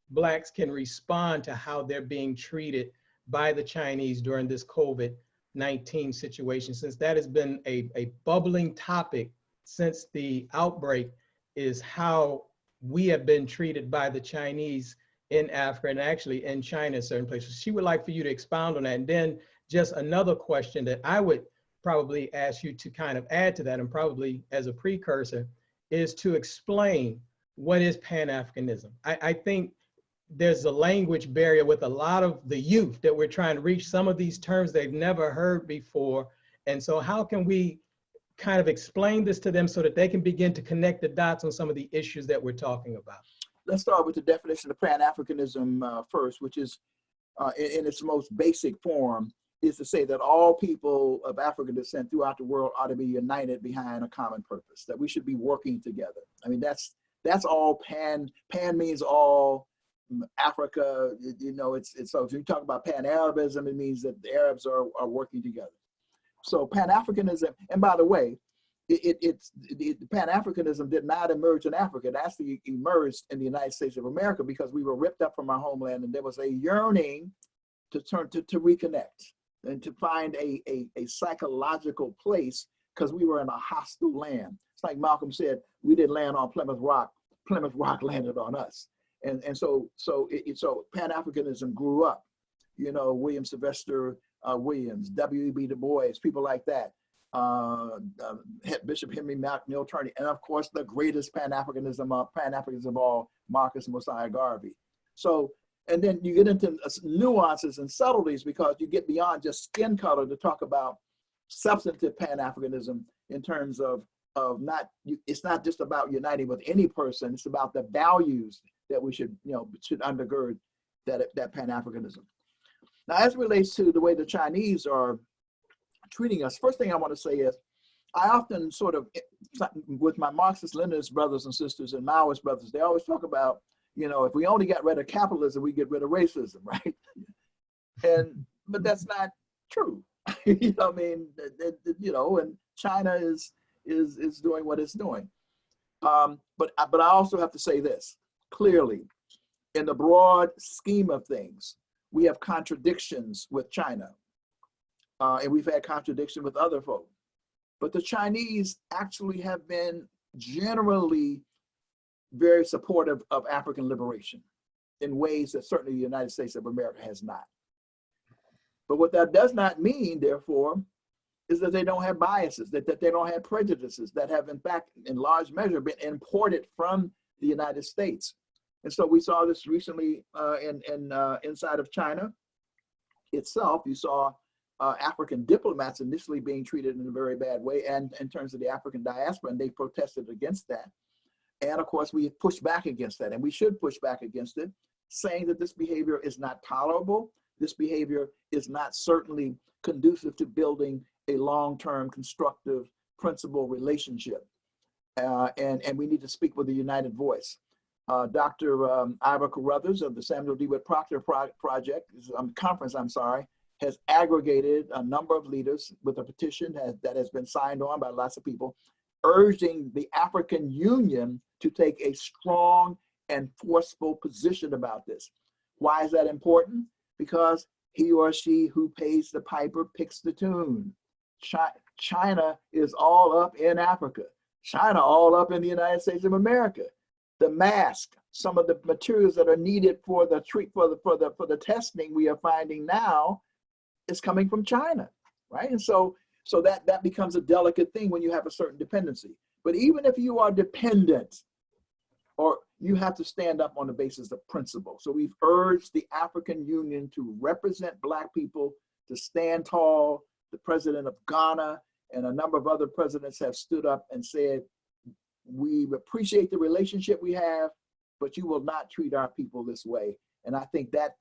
Speaker 1: Blacks can respond to how they're being treated by the Chinese during this COVID-19 situation, since that has been a bubbling topic since the outbreak, is how we have been treated by the Chinese in Africa and actually in China in certain places. She would like for you to expound on that. And then just another question that I would probably ask you to kind of add to that, and probably as a precursor, is to explain what is Pan-Africanism. I think there's a language barrier with a lot of the youth that we're trying to reach. Some of these terms they've never heard before. And so how can we kind of explain this to them so that they can begin to connect the dots on some of the issues that we're talking about?
Speaker 3: Let's start with the definition of Pan-Africanism first, which is in its most basic form, is to say that all people of African descent throughout the world ought to be united behind a common purpose, that we should be working together. I mean, that's all. Pan means all. Africa, you know, it's so if you talk about Pan-Arabism, it means that the Arabs are working together. So Pan-Africanism, and by the way, Pan-Africanism did not emerge in Africa. It actually emerged in the United States of America because we were ripped up from our homeland, and there was a yearning to reconnect and to find a psychological place, because we were in a hostile land. It's like Malcolm said, we didn't land on Plymouth Rock. Plymouth Rock landed on us. And so Pan-Africanism grew up. You know, William Sylvester Williams, W.E.B. Du Bois, people like that. Bishop Henry McNeill Turney, and of course the greatest Pan-Africanism of all, Marcus Mosiah Garvey. So, and then you get into nuances and subtleties, because you get beyond just skin color to talk about substantive Pan-Africanism in terms of it's not just about uniting with any person, it's about the values that we should undergird that Pan-Africanism. Now, as it relates to the way the Chinese are treating us, first thing I want to say is, I often sort of, with my Marxist-Leninist brothers and sisters and Maoist brothers, they always talk about, you know, if we only got rid of capitalism, we get rid of racism, right? But that's not true. You know, I mean, you know, and China is doing what it's doing. But I also have to say this clearly, in the broad scheme of things, we have contradictions with China, and we've had contradiction with other folk. But the Chinese actually have been generally very supportive of African liberation in ways that certainly the United States of America has not. But what that does not mean, therefore, is that they don't have biases, that they don't have prejudices that have, in fact, in large measure, been imported from the United States. And so we saw this recently inside of China itself. You saw African diplomats initially being treated in a very bad way, and in terms of the African diaspora, and they protested against that. And of course, we pushed back against that, and we should push back against it, saying that this behavior is not tolerable. This behavior is not certainly conducive to building a long-term constructive principle relationship. And we need to speak with a united voice. Dr. Ira Carruthers of the Samuel DeWitt Proctor Conference, has aggregated a number of leaders with a petition that has been signed on by lots of people, urging the African Union to take a strong and forceful position about this. Why is that important? Because he or she who pays the piper picks the tune. China is all up in Africa. China all up in the United States of America. The mask, some of the materials that are needed for the testing we are finding now is coming from China, right? And so that becomes a delicate thing when you have a certain dependency. But even if you are dependent, or you have to stand up on the basis of principle. So we've urged the African Union to represent Black people, to stand tall. The president of Ghana and a number of other presidents have stood up and said, we appreciate the relationship we have, but you will not treat our people this way. And I think that,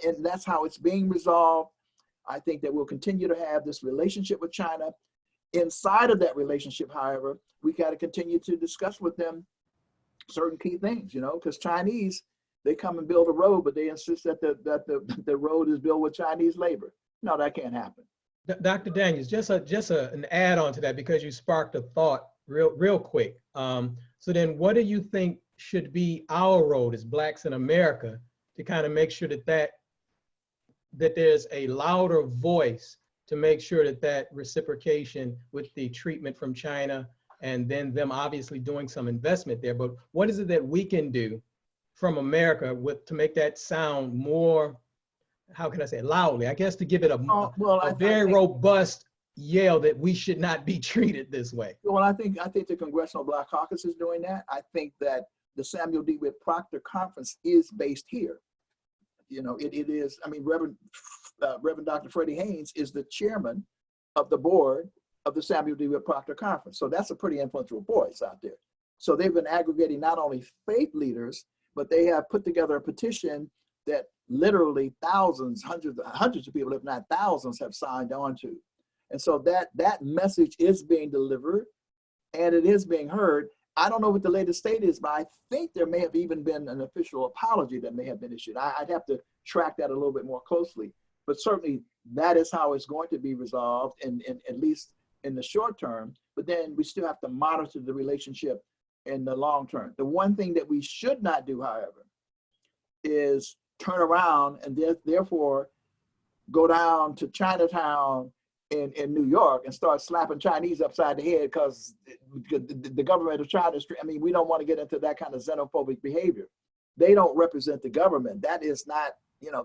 Speaker 3: and that's how it's being resolved. I think that we'll continue to have this relationship with China. Inside of that relationship, however, we got to continue to discuss with them certain key things, you know, because Chinese, they come and build a road, but they insist that the road is built with Chinese labor. No, that can't happen.
Speaker 1: Dr. Daniels, just an add-on to that, because you sparked a thought real quick. So then what do you think should be our role as Blacks in America to kind of make sure that there's a louder voice to make sure that reciprocation with the treatment from China, and then them obviously doing some investment there, but what is it that we can do from America to make that sound more, how can I say it, loudly, I guess, to give it a very robust yell that we should not be treated this way?
Speaker 3: Well, I think the Congressional Black Caucus is doing that. I think that the Samuel DeWitt Proctor Conference is based here. You know, it is, I mean, Reverend Dr. Freddie Haynes is the chairman of the board of the Samuel DeWitt Proctor Conference. So that's a pretty influential voice out there. So they've been aggregating not only faith leaders, but they have put together a petition that literally thousands, hundreds of people, if not thousands, have signed on to. And so that message is being delivered and it is being heard. I don't know what the latest state is, but I think there may have even been an official apology that may have been issued. I'd have to track that a little bit more closely, but certainly that is how it's going to be resolved, in at least in the short term. But then we still have to monitor the relationship in the long term. The one thing that we should not do, however, is turn around and therefore go down to Chinatown in New York and start slapping Chinese upside the head because the government of China, I mean, we don't want to get into that kind of xenophobic behavior. They don't represent the government. That is not,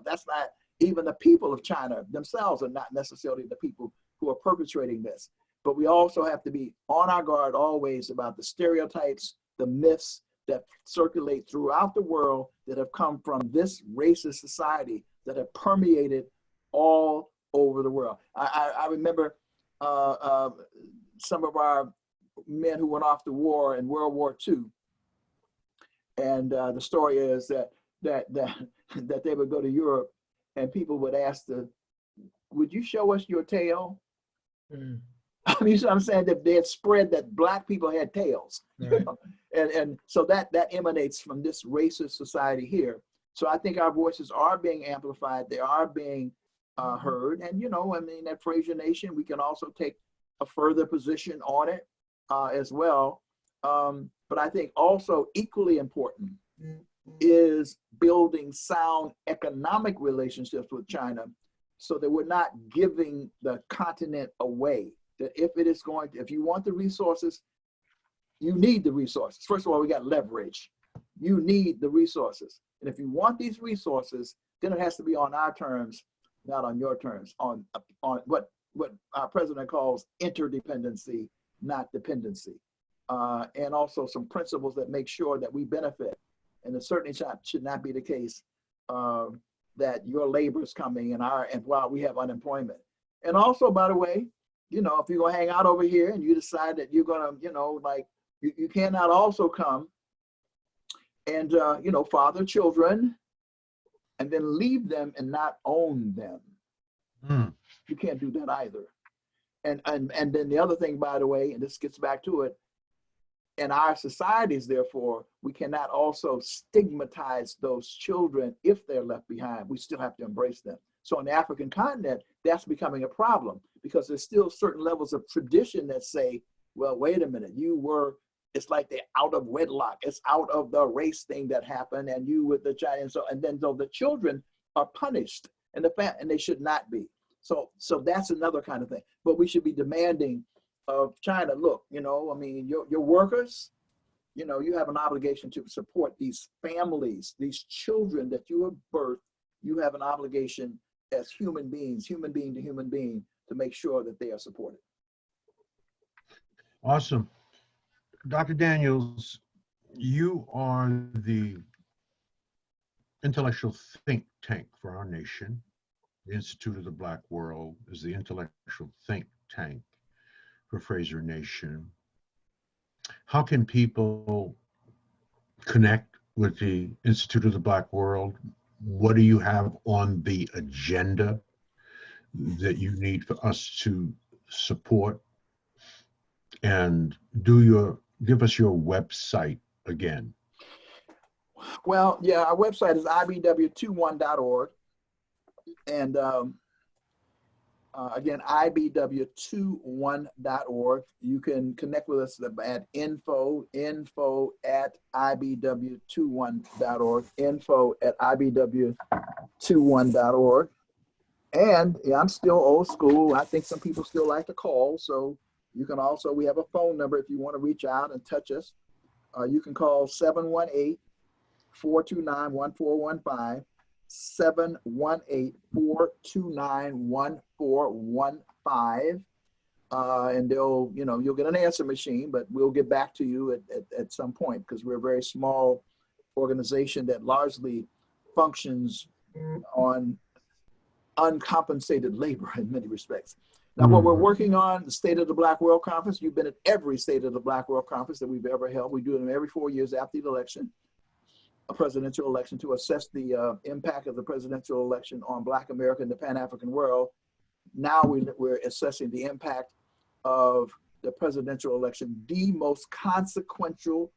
Speaker 3: that's not even the people of China themselves are not necessarily the people who are perpetrating this. But we also have to be on our guard always about the stereotypes, the myths that circulate throughout the world that have come from this racist society that have permeated all over the world. I remember some of our men who went off to war in World War II, and the story is that they would go to Europe, and people would ask would you show us your tail? Mm. I mean, so I'm saying that they had spread that Black people had tails, right. And so that emanates from this racist society here. So I think our voices are being amplified. They are being heard. And, I mean, at Fraser Nation, we can also take a further position on it as well. But I think also equally important is building sound economic relationships with China so that we're not giving the continent away. That if you want the resources, you need the resources. First of all, we got leverage. You need the resources. And if you want these resources, then it has to be on our terms, not on your terms, on what our president calls interdependency, not dependency. And also some principles that make sure that we benefit. And it certainly should not be the case that your labor is coming and while we have unemployment. And also, by the way, if you're gonna hang out over here and you decide that you're gonna, you cannot also come and, father children and then leave them and not own them. Mm. You can't do that either. And then the other thing, by the way, and this gets back to it, in our societies, therefore, we cannot also stigmatize those children if they're left behind. We still have to embrace them. So on the African continent, that's becoming a problem because there's still certain levels of tradition that say, well, wait a minute, it's like they're out of wedlock. It's out of the race thing that happened and you with the Chinese. And then the children are punished and they should not be. So that's another kind of thing. But we should be demanding of China, look, your workers, you have an obligation to support these families, these children that you have birthed. You have an obligation as human beings, human being to human being, to make sure that they are supported.
Speaker 2: Awesome. Dr. Daniels, you are the intellectual think tank for our nation. The Institute of the Black World is the intellectual think tank for Fraser Nation. How can people connect with the Institute of the Black World? What do you have on the agenda that you need for us to support? And give us your website again.
Speaker 3: Well, yeah, our website is ibw21.org. And again, ibw21.org. You can connect with us at info@ibw21.org, info@ibw21.org. And yeah, I'm still old school. I think some people still like to call. So you can also, we have a phone number if you want to reach out and touch us. You can call 718-429-1415. 718-429-1415. And you'll get an answer machine, but we'll get back to you at some point because we're a very small organization that largely functions on uncompensated labor in many respects. Now, what we're working on, the State of the Black World Conference, you've been at every State of the Black World Conference that we've ever held. We do them every 4 years after the election, a presidential election, to assess the impact of the presidential election on Black America and the Pan-African world. Now we're assessing the impact of the presidential election the most consequential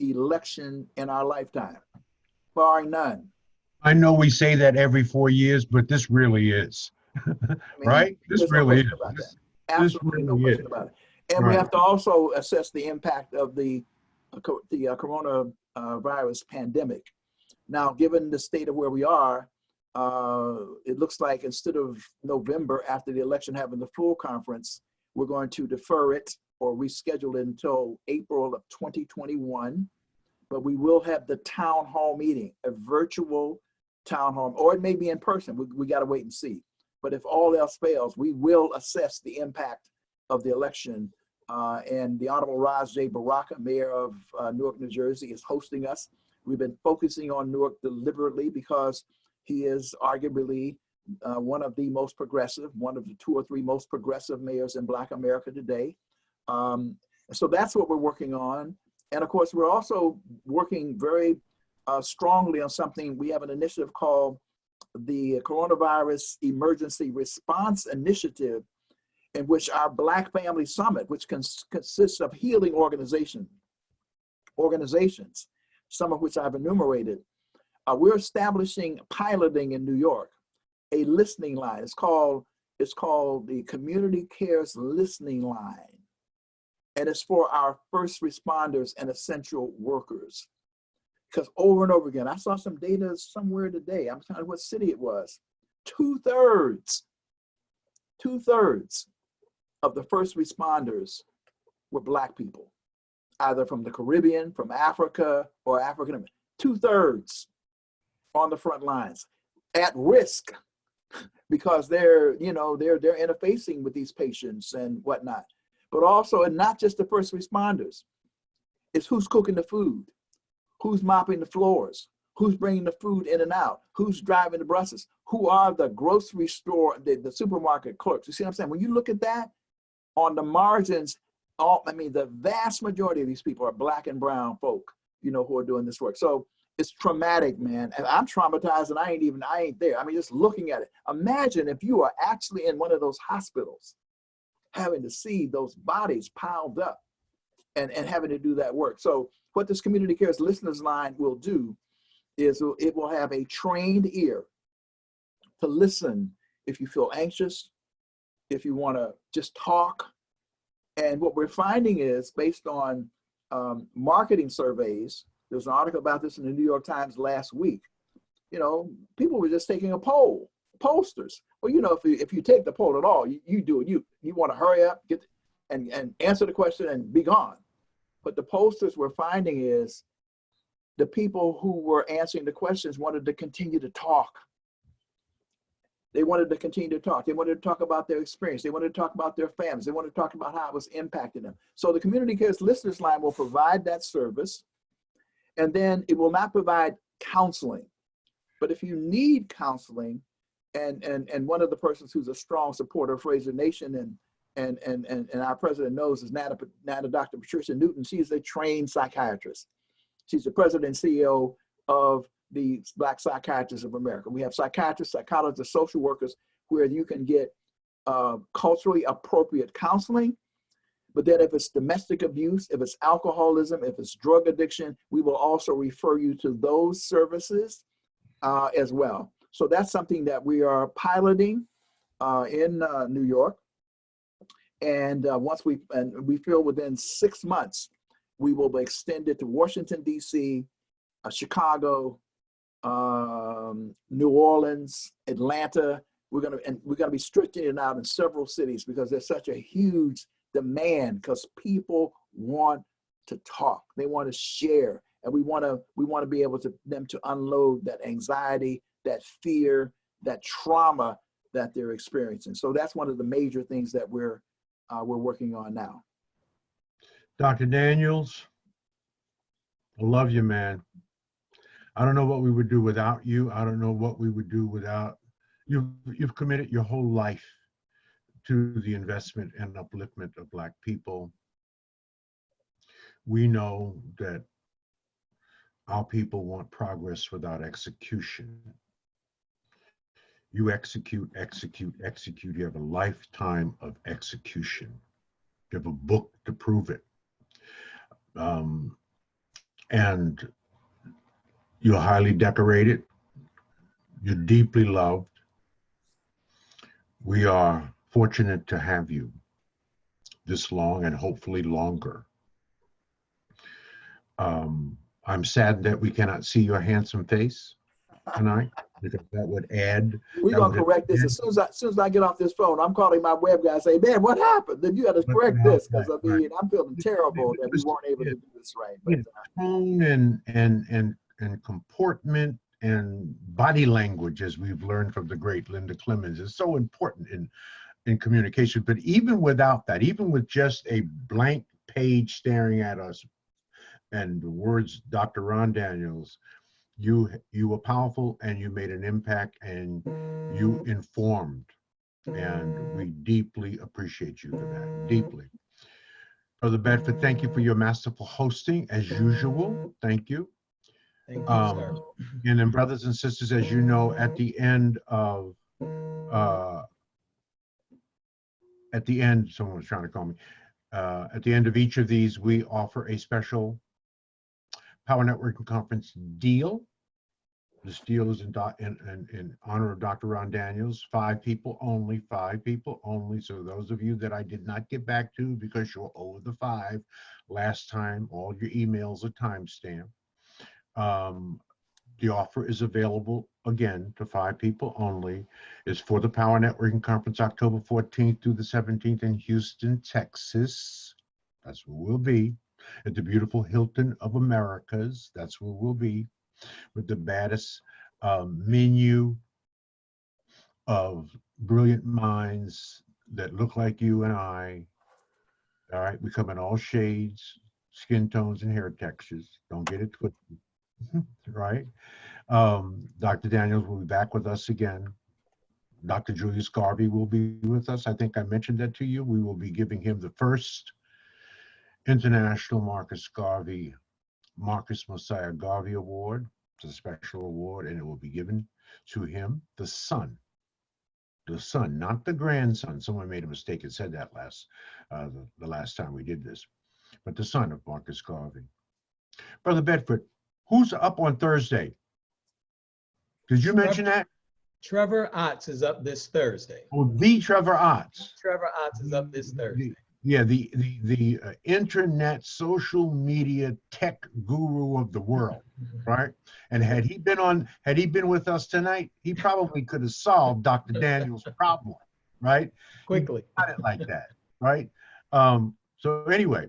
Speaker 3: election in our lifetime, barring none.
Speaker 2: I know we say that every 4 years, but this really is.
Speaker 3: I mean,
Speaker 2: Right? This
Speaker 3: there's no
Speaker 2: really
Speaker 3: question
Speaker 2: is.
Speaker 3: about that.
Speaker 2: This
Speaker 3: Absolutely no
Speaker 2: really
Speaker 3: question
Speaker 2: is.
Speaker 3: about it. And we
Speaker 2: Right.
Speaker 3: have to also assess the impact of the coronavirus pandemic. Now, given the state of where we are, it looks like instead of November after the election having the full conference, we're going to defer it or reschedule it until April of 2021. But we will have the town hall meeting, a virtual town hall, or it may be in person. We got to wait and see. But if all else fails, we will assess the impact of the election. And the Honorable Raj J. Baraka, Mayor of Newark, New Jersey, is hosting us. We've been focusing on Newark deliberately because he is arguably one of the most progressive, one of the 2 or 3 most progressive mayors in Black America today. So that's what we're working on. And of course, we're also working very strongly on something. We have an initiative called the Coronavirus Emergency Response Initiative, in which our Black Family Summit, which consists of healing organizations, some of which I've enumerated, we're establishing, piloting in New York, a listening line. It's called the Community Cares Listening Line. And it's for our first responders and essential workers. Because over and over again, I saw some data somewhere today, I'm telling you what city it was. 2/3 of the first responders were Black people, either from the Caribbean, from Africa, or African. 2/3 on the front lines, at risk, because they're interfacing with these patients and whatnot. But also, and not just the first responders, it's who's cooking the food, who's mopping the floors, who's bringing the food in and out, who's driving the buses, who are the grocery store, the supermarket clerks. You see what I'm saying? When you look at that, on the margins, the vast majority of these people are Black and brown folk, who are doing this work. So it's traumatic, man. And I'm traumatized and I ain't there. Just looking at it. Imagine if you are actually in one of those hospitals, having to see those bodies piled up and having to do that work. So what this Community Cares Listeners Line will do is it will have a trained ear to listen if you feel anxious, if you want to just talk. And what we're finding is, based on marketing surveys, there's an article about this in the New York Times last week, people were just taking a poll, posters. Well, if you take the poll at all, you do it. You want to hurry up, and answer the question and be gone. But the posters we're finding is the people who were answering the questions wanted to continue to talk. They wanted to continue to talk. They wanted to talk about their experience. They wanted to talk about their families. They wanted to talk about how it was impacting them. So the Community Cares Listeners Line will provide that service. And then it will not provide counseling. But if you need counseling, and one of the persons who's a strong supporter of Fraser Nation and our president knows is Nana Dr. Patricia Newton. She's a trained psychiatrist. She's the president and CEO of the Black Psychiatrists of America. We have psychiatrists, psychologists, social workers where you can get culturally appropriate counseling. But then if it's domestic abuse, if it's alcoholism, if it's drug addiction, we will also refer you to those services as well. So that's something that we are piloting in New York. And once we feel within 6 months, we will extend it to Washington, D.C., Chicago, New Orleans, Atlanta. We're gonna be stretching it out in several cities because there's such a huge demand, because people want to talk, they want to share, and we want to be able to them to unload that anxiety, that fear, that trauma that they're experiencing. So that's one of the major things that we're working on now.
Speaker 2: Dr. Daniels, I love you, man. I don't know what we would do without you. I don't know what we would do without you. You've committed your whole life to the investment and upliftment of Black people. We know that our people want progress without execution. You execute, execute, execute. You have a lifetime of execution You have a book to prove it. And you're highly decorated. You're deeply loved. We are fortunate to have you this long and hopefully longer. I'm sad that we cannot see your handsome face tonight, because that would add.
Speaker 3: We're gonna correct this as soon as I get off this phone. I'm calling my web guy and say, man, what happened? Then you got to correct this, because I mean, I'm feeling terrible that we weren't able to do this right. But
Speaker 2: tone and comportment and body language, as we've learned from the great Linda Clemens, is so important in communication. But even without that, even with just a blank page staring at us and the words Dr. Ron Daniels, you were powerful, and you made an impact, and you informed, and we deeply appreciate you for that, deeply. Brother Bedford, thank you for your masterful hosting, as usual. Thank you.
Speaker 1: Thank you, sir.
Speaker 2: And then, brothers and sisters, as you know, at the end, someone was trying to call me. At the end of each of these, we offer a special Power Networking Conference deal. This deal is in honor of Dr. Ron Daniels. 5 people only, 5 people only. So those of you that I did not get back to because you're over the 5 last time, all your emails are timestamped. The offer is available again to 5 people only. It's for the Power Networking Conference, October 14th through the 17th in Houston, Texas. That's where we'll be. At the beautiful Hilton of Americas. That's where we'll be, with the baddest menu of brilliant minds that look like you and I. All right, we come in all shades, skin tones, and hair textures. Don't get it twisted, right? Dr. Daniels will be back with us again. Dr. Julius Garvey will be with us. I think I mentioned that to you. We will be giving him the first International Marcus Mosiah Garvey Award. It's a special award, and it will be given to him, the son, not the grandson. Someone made a mistake and said that the last time we did this, but the son of Marcus Garvey. Brother Bedford, who's up on Thursday? Did you mention that?
Speaker 1: Trevor Otts is up this Thursday.
Speaker 2: Oh, the Trevor Otts.
Speaker 1: Trevor Otts is up this Thursday.
Speaker 2: The internet social media tech guru of the world, right? And had he been with us tonight, he probably could have solved Dr. Daniels' problem, right?
Speaker 1: Quickly.
Speaker 2: He got it like that, right? So anyway,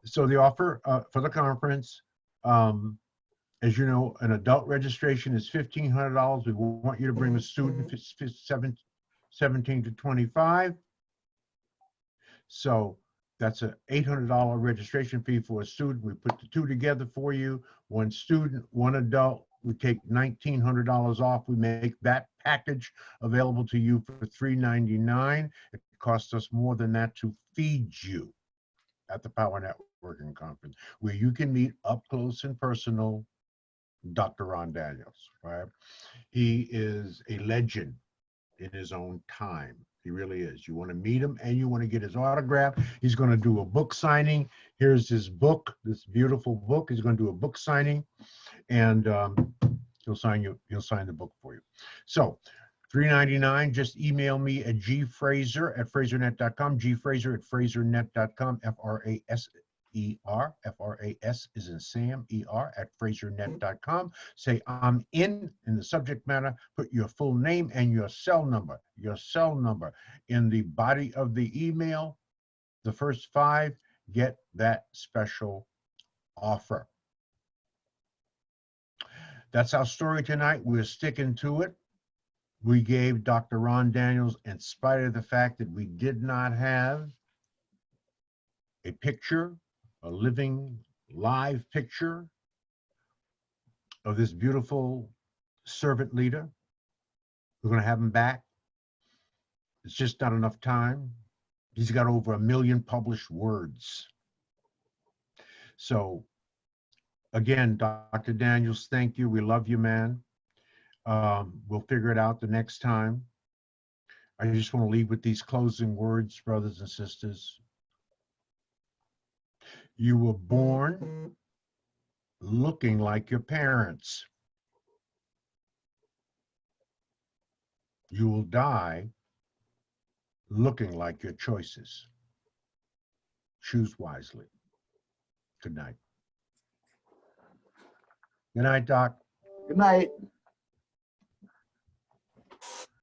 Speaker 2: so the offer for the conference, as you know, an adult registration is $1,500. We want you to bring a student 17 to 25. So that's an $800 registration fee for a student. We put the two together for you. One student, one adult. We take $1,900 off. We make that package available to you for $399. It costs us more than that to feed you at the Power Networking Conference, where you can meet up close and personal Dr. Ron Daniels, right? He is a legend in his own time. He really is. You want to meet him and you want to get his autograph. He's going to do a book signing. Here's his book, this beautiful book. He's going to do a book signing, and he'll sign the book for you. So $399, just email me at gfraser@frasernet.com, gfraser@frasernet.com, F-R-A-S is in Sam, E-R, @frasernet.com. Say I'm in the subject matter, put your full name and your cell number in the body of the email. The first 5 get that special offer. That's our story tonight. We're sticking to it. We gave Dr. Ron Daniels, in spite of the fact that we did not have a picture, a living, live picture of this beautiful servant leader. We're going to have him back. It's just not enough time. He's got over 1 million published words. So, again, Dr. Daniels, thank you. We love you, man. We'll figure it out the next time. I just want to leave with these closing words, brothers and sisters. You were born looking like your parents. You will die looking like your choices. Choose wisely. Good night. Good night, Doc.
Speaker 3: Good night.